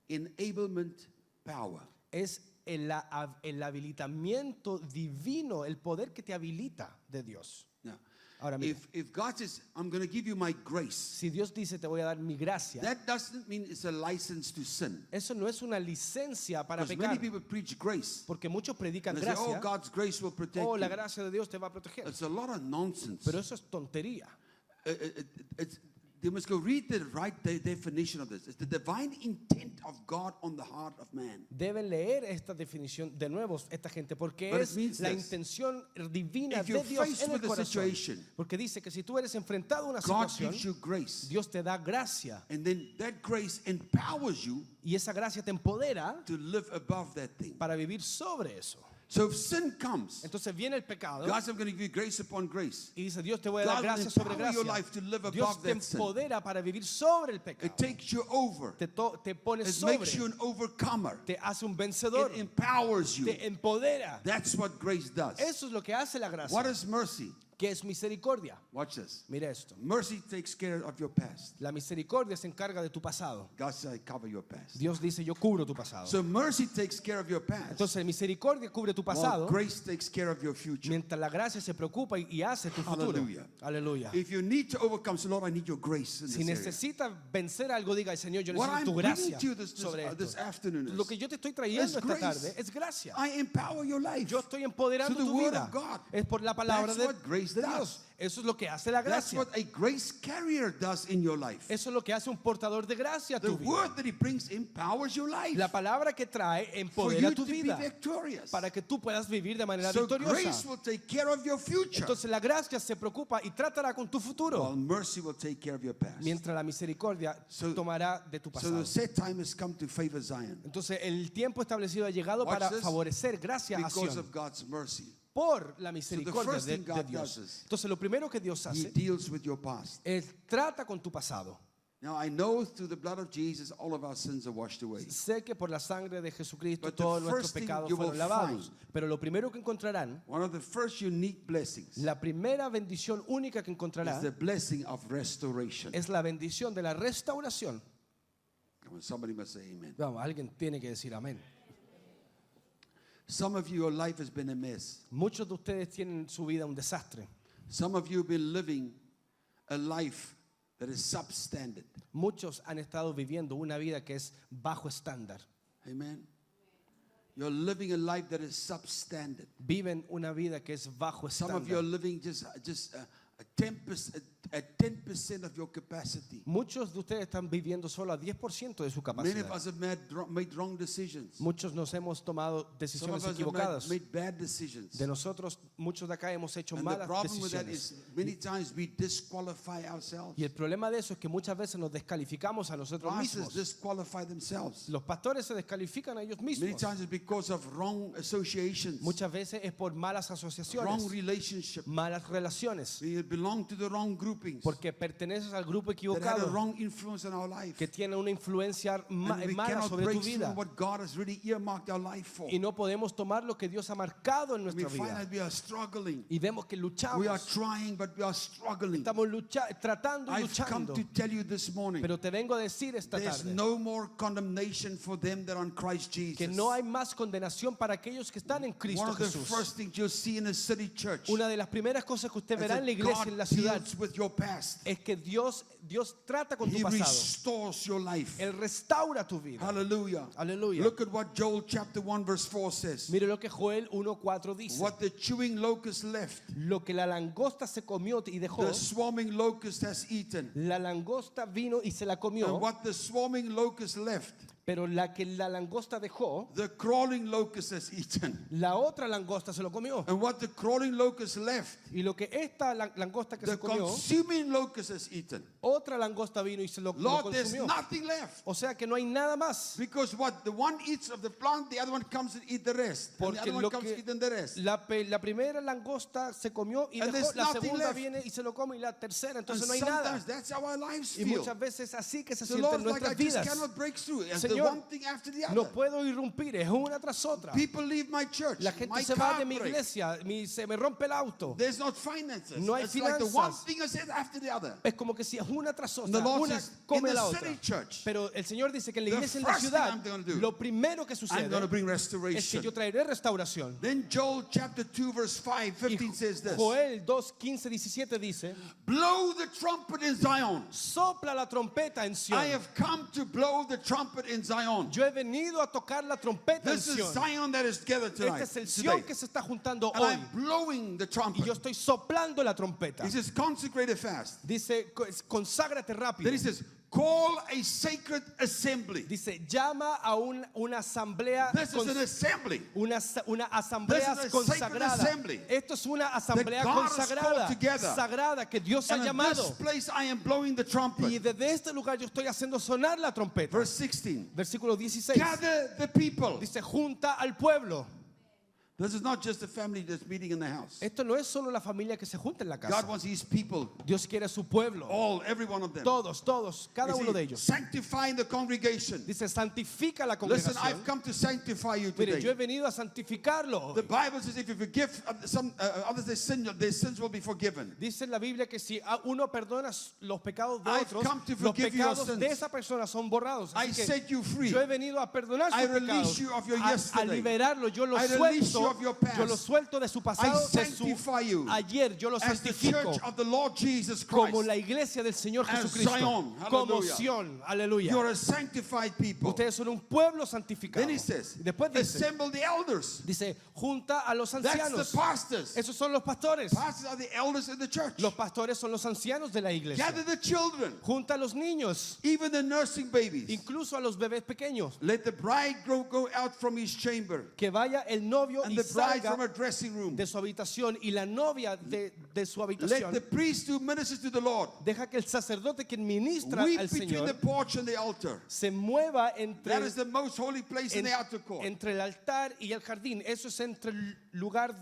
enablement power. Es el habilitamiento divino, el poder que te habilita de Dios. Now, Ahora mira, if God says, I'm going to give you my grace, si Dios dice te voy a dar mi gracia, that doesn't mean it's a license to sin. eso no es una licencia para Because many pecar. people preach grace. Porque muchos predican And they say, oh, gracia. God's grace will protect Oh, la you. gracia de Dios te va a proteger. It's a lot of nonsense. Pero eso es tontería. They must go read the right definition of this. It's the divine intent of God on the heart of man. Deben leer esta definición de nuevo esta gente porque But it es means la this. intención divina If de you're Dios faced en el with a corazón. situation, Porque dice que si tú eres enfrentado a una God situación, gives you grace. Dios te da gracia And then that grace empowers you y esa gracia te empodera to live above that thing. para vivir sobre eso. So if sin comes, Entonces viene el pecado God says, I'm going to give you grace upon grace. y dice Dios te voy a dar God will gracia sobre empower your gracia. life to live Dios above te that sin. empodera para vivir sobre el pecado. It takes you over. Te pone It sobre, makes you an overcomer. te hace un vencedor, It empowers you. te empodera. That's what grace does. Eso es lo que hace la gracia. What is mercy? Que es misericordia. Watch this. Mira esto. Mercy takes care of your past. La misericordia se encarga de tu pasado. God says, I cover your past. Dios dice, yo cubro tu pasado. So mercy takes care of your past. Entonces, misericordia cubre tu While pasado, grace takes care of your future. mientras la gracia se preocupa y hace tu futuro. Hallelujah. Aleluya. If you need to overcome, so Lord, I need your grace in Si this area. necesitas vencer algo, diga, Señor, yo What necesito I'm tu bringing gracia to you sobre esto. this afternoon Lo is, que yo te estoy trayendo is esta grace. tarde es gracia. I empower your life. Yo estoy empoderando So the tu word vida. of God. Es por la palabra That's de what grace de does. Dios. Eso es lo que hace la That's gracia. what a grace carrier does in your life. Eso es lo que hace un portador de gracia a The tu vida. word that he brings empowers your life La palabra que trae for empodera you tu to be vida victorious. para que tú puedas vivir de manera So grace victoriosa. will take care of your future, Entonces la gracia se preocupa y tratará con tu futuro, while mercy will take care of your past. mientras la misericordia So- tomará de tu So pasado. the set time has come to favor Zion Entonces el tiempo establecido ha llegado Watch para this. favorecer gracia a because Sion of God's mercy. por la misericordia first de thing God Dios. does is- Entonces lo primero que Dios He hace deals with your past. es trata con tu pasado. Now I know through the blood of Jesus all of our sins are washed away. Sé que por la sangre de Jesucristo But the todos nuestros first thing pecados you fueron will lavados. find- Pero lo primero que encontrarán, One of the first unique blessings la primera bendición única que is encontrarán the blessing of restoration. es la bendición de la restauración. Come on, somebody must say amen. Vamos, alguien tiene que decir amén. Some of you, your life has been a mess. Muchos de ustedes tienen su vida un desastre. Some of you have been living a life that is substandard. Muchos han estado viviendo una vida que es bajo estándar. Amen. You're living a life that is substandard. Viven una vida que es bajo Some of you are estándar. living just at 10% of your capacity. Muchos de ustedes están viviendo solo a 10% de su Many of capacidad. us have made wrong decisions. Muchos nos hemos tomado Some decisiones of us equivocadas. have made bad decisions. De nosotros, muchos de acá hemos hecho And the malas problem with that decisiones. is many times we disqualify ourselves. Y el problema de eso es que muchas veces nos descalificamos a nosotros Pastors mismos. disqualify themselves. Los pastores se descalifican a ellos Many mismos. times it's because of wrong associations, Muchas veces es por malas wrong asociaciones, relationships. malas relaciones, We belong to the wrong groupings porque perteneces al grupo that had a equivocado wrong influence in our life. que tiene una influencia And we mala cannot sobre tu break through vida what God has really earmarked our life for. y no podemos tomar lo que Dios ha marcado en We nuestra find vida that we are struggling. y vemos que We are luchamos, trying, but we are struggling. estamos tratando y I've come luchando, to tell you this morning, pero te vengo a decir esta there's tarde no more condemnation for them that are in Christ Jesus. que no hay más condenación para aquellos que están en One Cristo of the Jesús. first things you'll see in a city church Una de las primeras cosas que usted is verá en la that iglesia, en la God ciudad, deals with your past. es que Dios trata con tu He pasado. restores your life. Él restaura tu vida. Hallelujah. Aleluya. Look at what Joel chapter 1 verse 4 says. Mire lo que Joel 1:4 dice. What the chewing locust left, Lo que la langosta se comió y dejó, the swarming locust has eaten. la langosta vino y se la And comió, what the swarming locust left, pero la que la langosta dejó, the crawling locust has eaten. la otra langosta se lo comió. And what the crawling locust left, Y lo que esta langosta que the se comió, consuming locust has eaten. otra langosta vino y se lo Lord, there's consumió. nothing left. O sea que no hay nada más. Because what? The one eats of the plant, the other one comes and eat the rest. And the Porque other one lo comes que eating the rest. la primera langosta se comió y And dejó, there's la nothing segunda left. viene y se lo come y la tercera, And entonces no hay nada. sometimes that's how our lives Y feel. muchas veces así que se The sienten Lord's like, I nuestras just vidas. cannot break through. And the Señor, one thing after the no other. puedo irrumpir, es una tras otra. People leave my church. La gente My se va car de mi breaks. iglesia, se me rompe el auto. There's not finances. No hay It's like the one finanzas. thing I said after the other. Es como que si es una tras And the otra, Lord una says, in come the la otra. city church, Pero el Señor dice que en la the iglesia, en la first thing ciudad, I'm gonna do, lo primero que I'm sucede going to bring es que restoration. yo traeré restauración. Then Joel chapter 2 verse 5, 15 says this. Joel 2, 15, 17 dice, Blow the trumpet in Zion. sopla la trompeta en Sion. I have come to blow the trumpet in Zion. Yo he venido a tocar la trompeta en This is Sion. Zion that is gathered tonight. Este es el Today. Sion que se está juntando And hoy. I'm blowing the Y trumpet. yo estoy soplando la trompeta. He says, consecrate it fast. Dice, conságrate rápido. Then he says, call a sacred assembly. Dice, llama a una asamblea, This is an assembly. una asamblea This is a sacred consagrada. assembly. Esto es una asamblea God has consagrada, called together. sagrada, que Dios ha And in llamado. this place I am blowing the Y trumpet. desde este lugar yo estoy haciendo sonar la trompeta. Verse 16. Versículo 16. Gather the people. Dice, junta al pueblo. This is not just a family that's meeting in the house. Esto no es solo la familia que se junta en la God casa. wants his people, Dios quiere a su pueblo. every one of them. Todos, cada You uno de see, ellos. sanctifying the congregation. Dice, santifica la Listen, congregación. I've come to sanctify you Mire, yo he today. venido a santificarlo. The Bible says if you forgive some others their sins will be forgiven. Dice en la Biblia que si uno perdona los pecados de I've otros, come to los forgive your pecados sins. de esa persona son borrados. I Así que set you free. yo he venido a perdonar I sus release pecados, you of your a yesterday. liberarlo. Yo lo I release you suelto, of your past. yo lo suelto de su pasado, I de su sanctify you ayer. Yo lo as the santifico church of the Lord Jesus como Christ. la iglesia del Señor As Jesucristo, Zion. como Hallelujah. Sion. Aleluya. You're a sanctified people. Ustedes son un pueblo santificado. Then he says, Y después dice, assemble the elders. junta a los That's ancianos. the pastors. Esos son los pastores. Pastors are the elders in the church. Los pastores son los ancianos de la iglesia. Gather the children, Junta a los niños, even the nursing babies. incluso a los bebés pequeños. Let the bridegroom go out from his chamber, Que vaya el novio and y the bride from salga her dressing room. de su habitación y la novia de su Let the habitación. priest who ministers to the Lord Deja que el sacerdote quien ministra weep al between the Señor porch and the altar. se mueva That is the most holy place in the outer court. entre el altar y el jardín. Eso es entre el lugar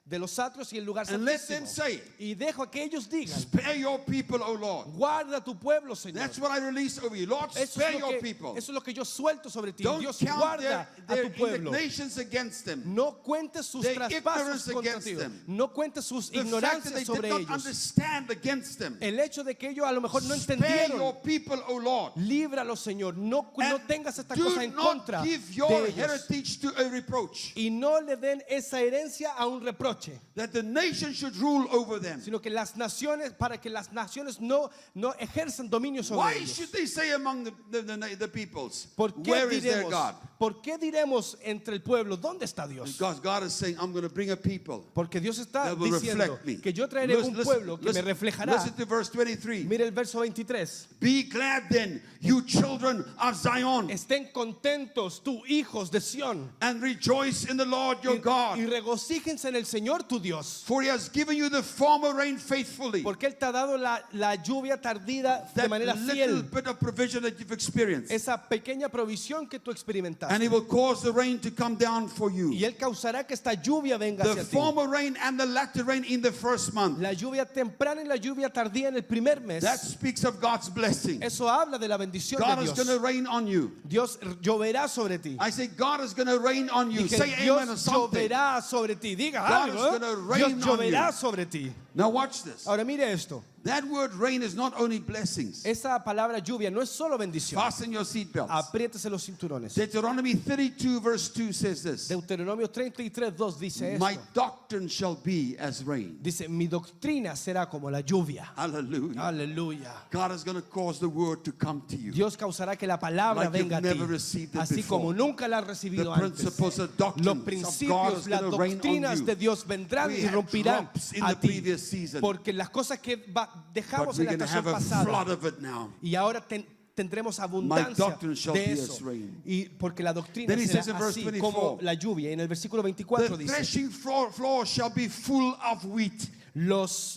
de los atrios y el lugar And let them santísimo. say, Y dejo que ellos digan, spare your people, O Lord. guarda tu pueblo, Señor. That's what I release over you. Lord, spare your people. Eso es lo que yo suelto sobre ti. Don't Dios, count guarda a their tu pueblo. indignations against them. No cuentes sus Their traspasos ignorance contra against ti. them. No cuentes sus The fact that ignorancias they did sobre not ellos. understand against them. El hecho de que ellos a lo mejor no Spare entendieron. your people, O Lord. Líbralo, Señor. No And tengas esta do cosa en not contra give de your ellos. heritage to a reproach. Y no le den esa herencia a un reproche. noche, that the nation should rule over them. sino que las naciones, para que las naciones no ejerzan dominio sobre Why ellos. should they say among the peoples, ¿Por qué where is their diremos, God? ¿por qué diremos entre el pueblo, ¿dónde está Dios? Because God is saying, I'm going to bring a people Porque Dios está that will diciendo reflect me. que yo traeré un pueblo que me reflejará. Listen to verse 23. Mira el verso 23. Be glad then, you children of Zion, Estén contentos, tú hijos de Sión, and rejoice in the Lord your y God. regocíjense en el Señor tu Dios, For he has given you the former rain faithfully. porque Él te ha dado la lluvia tardía de That manera little fiel, bit of provision that you've experienced. esa pequeña provisión que tú And experimentaste. he will cause the rain to come down for you. Y Él causará que esta lluvia venga The hacia ti. former rain and the latter rain in the first month. La lluvia temprana y la lluvia tardía en el primer mes. That speaks of God's blessing. Eso habla de la bendición God de is going to Dios. rain on you. Dios lloverá sobre ti. I say God is going to rain on you. Y que Say Dios amen or something. lloverá sobre ti. Diga God algo. is gonna rain Dios on lloverá you. sobre ti. Now watch this. Ahora mire esto. That word rain is not only blessings. Esa palabra lluvia no es solo bendición. Fasten your seatbelts. Apriétese los cinturones. Deuteronomy 32 verse 2 says this. Deuteronomio 33:2 dice My esto. doctrine shall be as rain. Dice, mi doctrina será como la lluvia. Hallelujah. Aleluya. God is going to cause the word to come to you. Dios causará que la palabra Like you've venga a ti, never received it así before. como nunca la has The recibido antes. principles and Los doctrines of God principios, is las going to rain on doctrinas you. de Dios vendrán We y had romperán drops in a the ti, previous season. porque las cosas que But dejamos we're en going la to have estación a pasada flood of it now. y ahora tendremos abundancia doctrine shall de be eso, as rain. y porque la doctrina Then he será says in verse así 24, como la lluvia. Y en el versículo 24 The dice, threshing floor shall be full of wheat,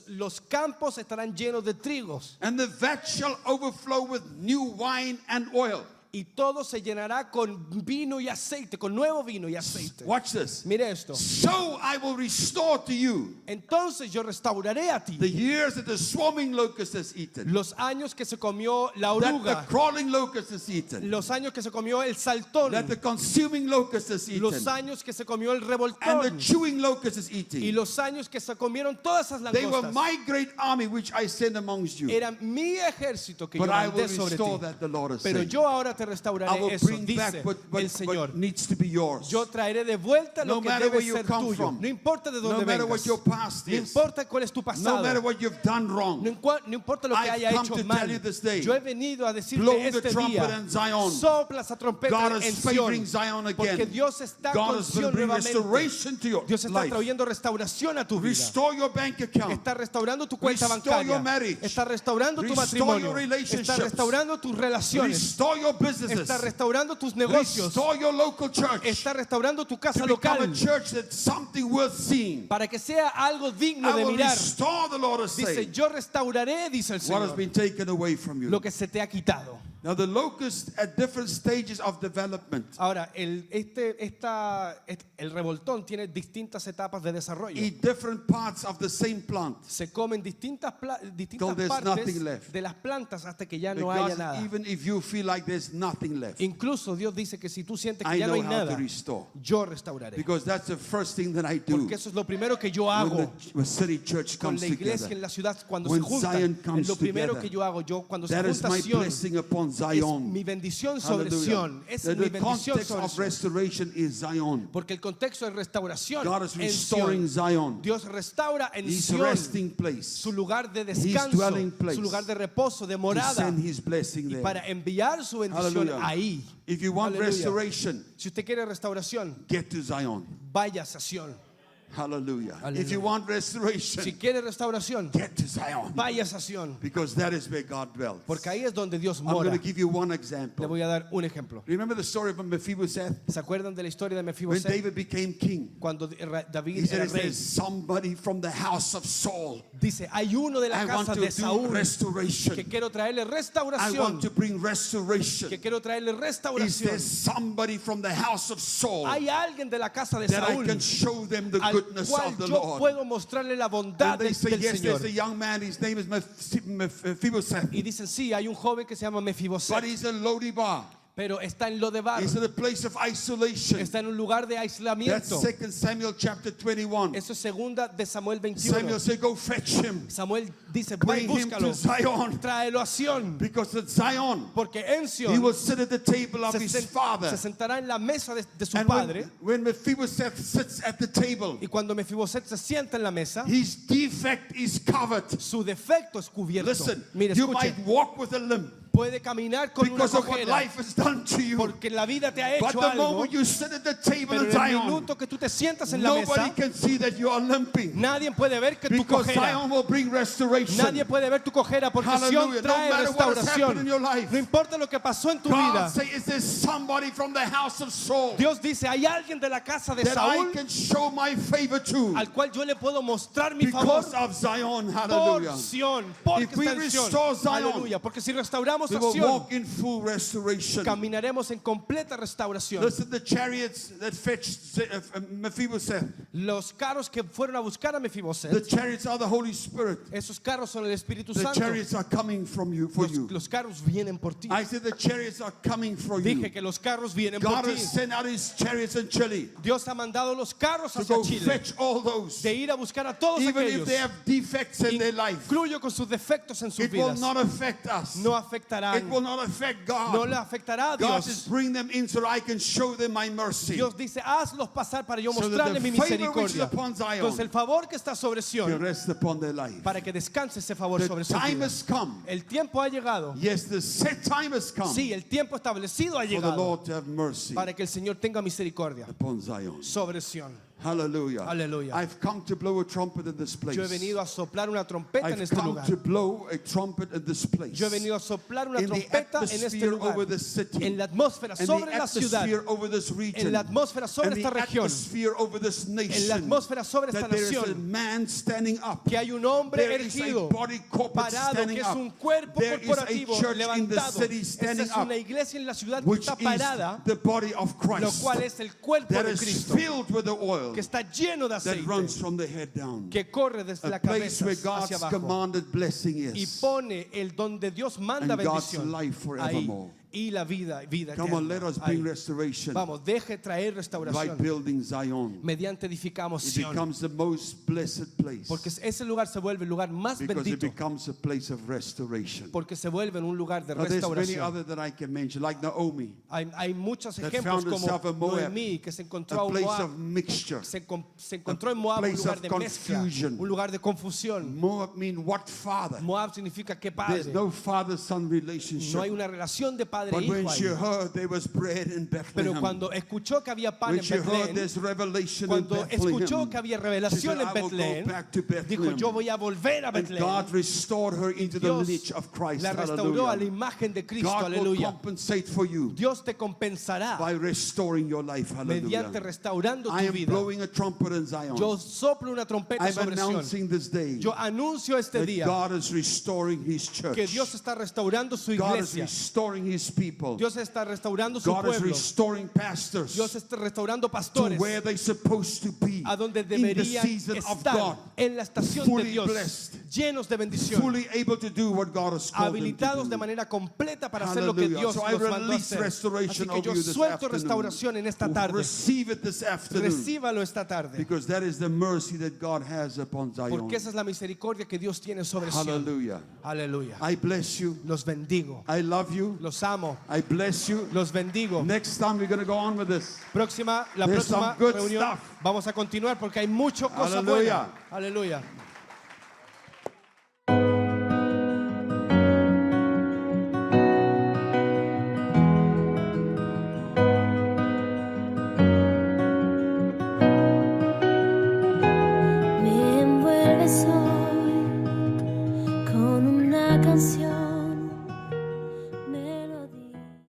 los campos estarán llenos de trigos and the vat shall overflow with new wine and oil. y todo se llenará con vino y aceite, con nuevo vino y aceite. Watch this. Mire esto. So I will restore to you Entonces yo restauraré a ti the years that the swarming locust has eaten, los años que se comió la that the oruga, crawling locust has eaten, los años que se comió el saltón, that the consuming locust has eaten, los años que se comió el and the revoltón chewing locust is y eating. los años que se comieron todas esas They were langostas. my great army which I send amongst you. Era mi ejército que But yo I will mandé sobre restore ti. that, the Lord is Pero saying. yo ahora te I restauraré will eso, bring back dice what el Señor. needs to be yours. Yo traeré de vuelta No lo que matter debe where you ser come tuyo. from. No importa de No dónde matter vengas. what your past No is. importa cuál es tu No pasado. matter what you've done wrong. No importa lo que I've haya come hecho to mal. tell you this day. Yo he venido a decirte Blow the este trumpet día. in Zion. Sopla esa trompeta God en is favoring Sion. Zion again. Porque Dios está God con is going to Sion bring nuevamente. restoration to your Dios está life. trayendo restauración a tu vida. Restore your bank account. Está restaurando tu cuenta Restore your bancaria. marriage. Está restaurando tu Restore matrimonio. your relationships. Está restaurando tus relaciones. Restore your businesses. Está restaurando tus negocios. Restore your local church. Está restaurando tu casa To become local. a church that's something worth seeing. Para que sea algo digno I de will mirar. restore, the Lord is Dice, saying, yo restauraré, dice el what has Señor, been taken away from you. lo que se te ha quitado. Now the locusts at different stages of development Ahora, el revoltón tiene distintas etapas de desarrollo. eat different parts of the same plant. Se comen distintas Till there's partes nothing left. de las plantas hasta que ya no haya Because nada. even if you feel like there's nothing left, Incluso Dios dice que si tú sientes que I ya no know hay how to nada, restore. yo restauraré. Because that's the first thing that I do Porque eso es lo primero que yo when hago the city church con comes la iglesia together. en la ciudad cuando When se juntan. Zion Es comes lo primero together. que yo hago. Yo cuando se That is junta my Sion, blessing upon es Zion. mi bendición sobre Hallelujah. Sion. Es The mi bendición context sobre of Sion. restoration is Zion. Porque el contexto de restauración God is en restoring Sion. Zion. Dios restaura en His Sion resting place. su lugar de His descanso, dwelling place. su lugar de reposo, de To morada, send His blessing y there. para enviar su bendición Hallelujah. ahí. If you want Aleluya. restoration, Si usted quiere restauración, get to Zion. vaya a Sion. Hallelujah. Hallelujah. If you want Si restoration, quiere restauración, get to Zion. vaya a Sion. Because that is where God dwells. Porque ahí es donde Dios I'm mora. going to give you one Le example. voy a dar un ejemplo. Remember the story of Mephibosheth? ¿Se acuerdan de la historia de When Mefiboset? David became king, Cuando he David said, era rey. there's somebody from the house of Saul. Dice, hay uno de la I want casa to de do Saúl restoration. que quiero traerle I restauración. want to bring restoration. Que quiero traerle Is restauración. there somebody from the house of Saul Hay alguien de la casa de that I Saúl can show them the al goodness cual of the yo Lord? puedo mostrarle la bondad And they say, del yes, Señor. there's a young man, his name is Mephibosheth. Y dicen, sí, hay un joven que se llama But Mefiboset, he's a Lodibar. pero está en Lodebar. He's in a place of isolation. Está en un lugar de That's aislamiento. 2 Samuel chapter 21. Eso es segunda de Samuel 21. Samuel said, go fetch him. Samuel dice, ve y Bring him búscalo. to Zion. Tráelo a Sión. Because at Zion, Porque en he Sión will sit at the table of se, his sen- father. se sentará en la mesa de su And padre. when Mephibosheth sits at the table, Y cuando Mefiboset se sienta en la mesa, his defect is covered. su defecto es cubierto. Listen, Mire, you escuche, might walk with a limp puede caminar con una because of what cojera life has done to you. porque la vida te ha But hecho the algo. moment you sit at the table Pero in en el Zion, minuto que tú te sientas en la nobody mesa, can see that you are limping. nadie puede ver que tu Because cojera. Zion will bring restoration. Nadie puede ver tu cojera porque Sión Hallelujah. No trae matter what has happened in restauración. your life. No importa lo que pasó en tu God vida. say, is there somebody from the house of Saul Dios dice, hay alguien de la casa de that I Saúl can show my favor to al cual yo le puedo mostrar mi favor because of Zion? por Hallelujah. Sión, porque If we está en Sión. restore Zion, Aleluya, porque si restauramos We a will Sión, walk in full restoration. caminaremos en completa restauración. Listen, the chariots that fetched Mephibosheth, Los carros que fueron a buscar a the Mefiboset, chariots are the Holy Spirit. esos carros son el Espíritu The Santo. chariots are coming from you, for you. Los carros vienen por ti. I said the chariots are coming for you. Dije que los carros vienen por God ti. has sent out his chariots in Chile Dios ha mandado los carros to hacia go Chile, fetch all those, de ir a buscar a todos even if aquellos, they have defects in their life. incluyo con sus defectos en sus It will vidas. not affect us. No It afectarán, will not affect God. no le afectará a God Dios. just bring them in so that I can show them my mercy. Dios dice, hazlos pasar para yo So that mostrarle the mi favor which is misericordia. upon Zion Entonces el favor que está sobre will Sión, rest upon their life. para que descanse ese favor The sobre su time vida. has come. El tiempo ha llegado. Yes, the set time has come Sí, el tiempo establecido ha for the llegado Lord to have mercy para que el Señor tenga misericordia upon Zion. sobre Sión. Hallelujah. Hallelujah. I've come to blow a trumpet in this place. Yo he venido a soplar una trompeta en I've este come lugar. to blow a trumpet in this place. Yo he venido a soplar una In the trompeta en este atmosphere lugar, over the city. en la atmósfera And sobre the la ciudad, atmosphere over this region. en la atmósfera sobre And the esta región, atmosphere over this nation. en la atmósfera sobre esta That there is a nación, man standing up. que hay un hombre There is a erguido, body corporate parado, standing que es up. un cuerpo There is a corporativo church in the levantado. city Esta standing es up, una iglesia en la ciudad que which está is parada, the body of lo Christ. cual es el cuerpo That de is Cristo, filled with the oil que está lleno de that runs aceite, from the head down. que corre desde A la place cabeza where hacia God's abajo commanded blessing y is. pone el donde Dios manda And God's bendición life ahí, forevermore. y la vida Come on, eterna let us ahí. bring restoration Vamos, deje traer by restauración building Zion. mediante edificamos It Sion, becomes the most blessed place porque ese lugar se vuelve el lugar más because it bendito, becomes a place of restoration. porque se vuelve en un lugar de Now, there's many restauración. other that I can mention, like Naomi, Hay muchos that ejemplos found como herself in Moab, Noemí, que se encontró a a un place Moab, of mixture. se encontró en Moab un place lugar of de mezcla, confusion. un lugar de confusión. Moab mean what father? Moab significa que There's padre. no father-son relationship. No hay una relación de padre e But when hijo she ahí. heard there was bread in Pero Bethlehem, cuando escuchó que había pan when en she heard Betlén, there's revelation in cuando escuchó Bethlehem, que había she revelación said, en I will go Betlén, back to dijo, yo Bethlehem. voy a volver a And Betlén. God restored her into the Dios lineage of Christ. la restauró a la Hallelujah. imagen de Cristo, God will aleluya. compensate for you Dios te compensará by restoring your life. mediante Hallelujah. restaurando I tu am vida. blowing a trumpet in Zion. Yo soplo una trompeta I'm sobre Sion. announcing this day Yo anuncio este that día God is restoring His church. que Dios está restaurando su God is iglesia. restoring His people. Dios está restaurando su God is pueblo. restoring pastors Dios está restaurando to pastores where they're supposed to be a donde in the deberían season of estar God, en la estación de fully Dios, blessed, llenos de bendición, fully able to do what God has called them habilitados to de do. manera completa para hacer lo que Hallelujah. Dios So I nos mandó a release hacer. Así restoration que yo over you this suelto afternoon. restauración en esta tarde. Receive it this afternoon, Recíbalo esta tarde, because that is the mercy that God has upon Zion. porque esa es la misericordia que Dios tiene sobre Sion. Hallelujah. Aleluya. I bless you. Los bendigo, I love you. los amo, I bless you. los bendigo. Next time we're going to go on with this. La There's próxima some good reunión stuff. vamos a continuar porque hay mucho cosa Aleluya. buena. Aleluya. Me envuelves hoy con una canción.